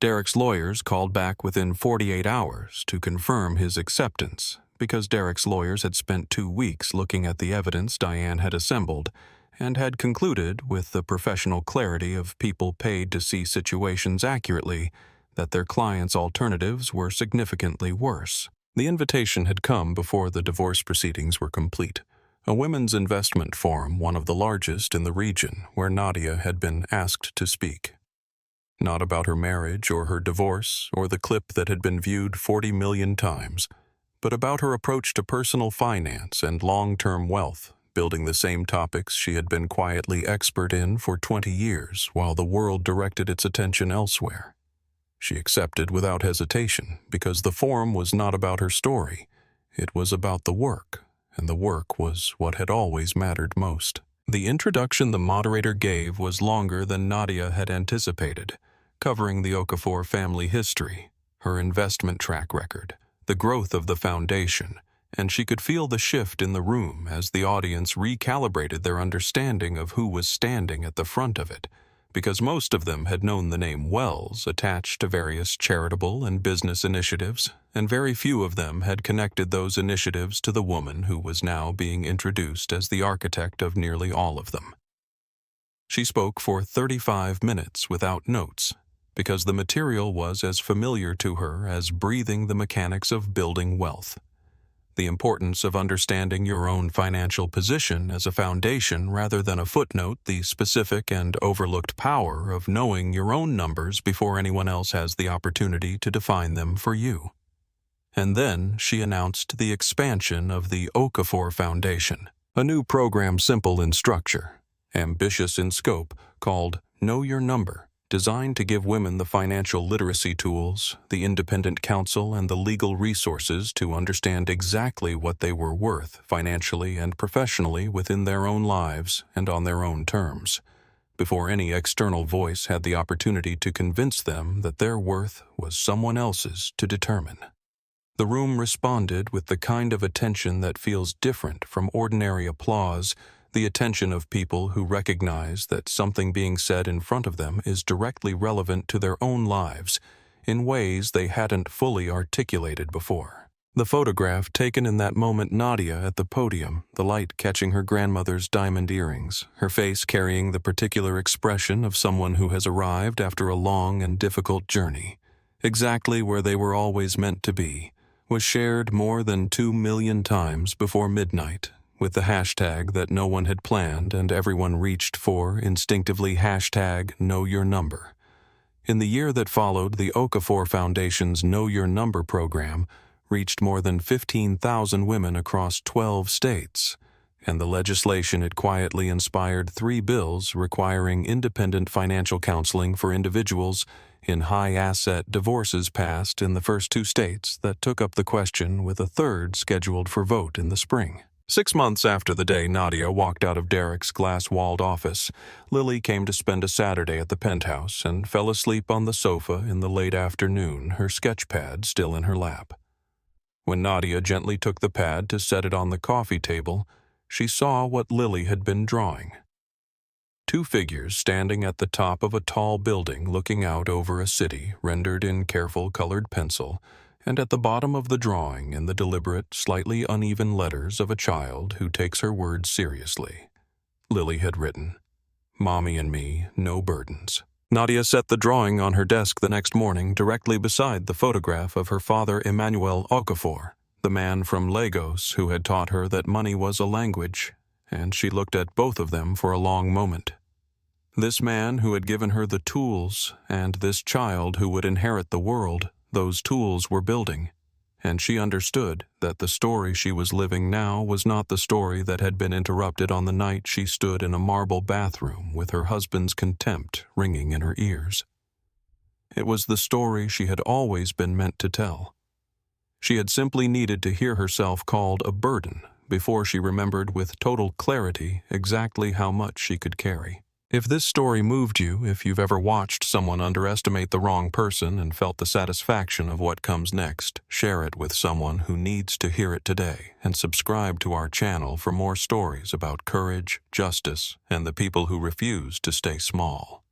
Derek's lawyers called back within 48 hours to confirm his acceptance because Derek's lawyers had spent 2 weeks looking at the evidence Diane had assembled and had concluded, with the professional clarity of people paid to see situations accurately, that their clients' alternatives were significantly worse. The invitation had come before the divorce proceedings were complete. A women's investment forum, one of the largest in the region, where Nadia had been asked to speak. Not about her marriage or her divorce or the clip that had been viewed 40 million times, but about her approach to personal finance and long-term wealth, building the same topics she had been quietly expert in for 20 years while the world directed its attention elsewhere. She accepted without hesitation because the forum was not about her story. It was about the work. And the work was what had always mattered most. The introduction the moderator gave was longer than Nadia had anticipated, covering the Okafor family history, her investment track record, the growth of the foundation, and she could feel the shift in the room as the audience recalibrated their understanding of who was standing at the front of it, because most of them had known the name Wells attached to various charitable and business initiatives, and very few of them had connected those initiatives to the woman who was now being introduced as the architect of nearly all of them. She spoke for 35 minutes without notes, because the material was as familiar to her as breathing the mechanics of building wealth. The importance of understanding your own financial position as a foundation rather than a footnote, the specific and overlooked power of knowing your own numbers before anyone else has the opportunity to define them for you. And then she announced the expansion of the Okafor Foundation, a new program simple in structure, ambitious in scope, called Know Your Number, designed to give women the financial literacy tools, the independent counsel, and the legal resources to understand exactly what they were worth financially and professionally within their own lives and on their own terms, before any external voice had the opportunity to convince them that their worth was someone else's to determine. The room responded with the kind of attention that feels different from ordinary applause, the attention of people who recognize that something being said in front of them is directly relevant to their own lives in ways they hadn't fully articulated before. The photograph taken in that moment, Nadia at the podium, the light catching her grandmother's diamond earrings, her face carrying the particular expression of someone who has arrived after a long and difficult journey, exactly where they were always meant to be, was shared more than 2 million times before midnight, with the hashtag that no one had planned and everyone reached for, instinctively #KnowYourNumber. In the year that followed, the Okafor Foundation's Know Your Number program reached more than 15,000 women across 12 states, and the legislation it quietly inspired 3 bills requiring independent financial counseling for individuals in high-asset divorces passed in the first 2 states that took up the question, with a third scheduled for vote in the spring. 6 months after the day Nadia walked out of Derek's glass-walled office, Lily came to spend a Saturday at the penthouse and fell asleep on the sofa in the late afternoon, her sketch pad still in her lap. When Nadia gently took the pad to set it on the coffee table, she saw what Lily had been drawing. 2 figures standing at the top of a tall building looking out over a city, rendered in careful colored pencil, and at the bottom of the drawing in the deliberate, slightly uneven letters of a child who takes her words seriously. Lily had written, "Mommy and me, no burdens." Nadia set the drawing on her desk the next morning, directly beside the photograph of her father, Emmanuel Okafor, the man from Lagos who had taught her that money was a language, and she looked at both of them for a long moment. This man who had given her the tools, and this child who would inherit the world those tools were building, and she understood that the story she was living now was not the story that had been interrupted on the night she stood in a marble bathroom with her husband's contempt ringing in her ears. It was the story she had always been meant to tell. She had simply needed to hear herself called a burden before she remembered with total clarity exactly how much she could carry. If this story moved you, if you've ever watched someone underestimate the wrong person and felt the satisfaction of what comes next, share it with someone who needs to hear it today, and subscribe to our channel for more stories about courage, justice, and the people who refuse to stay small.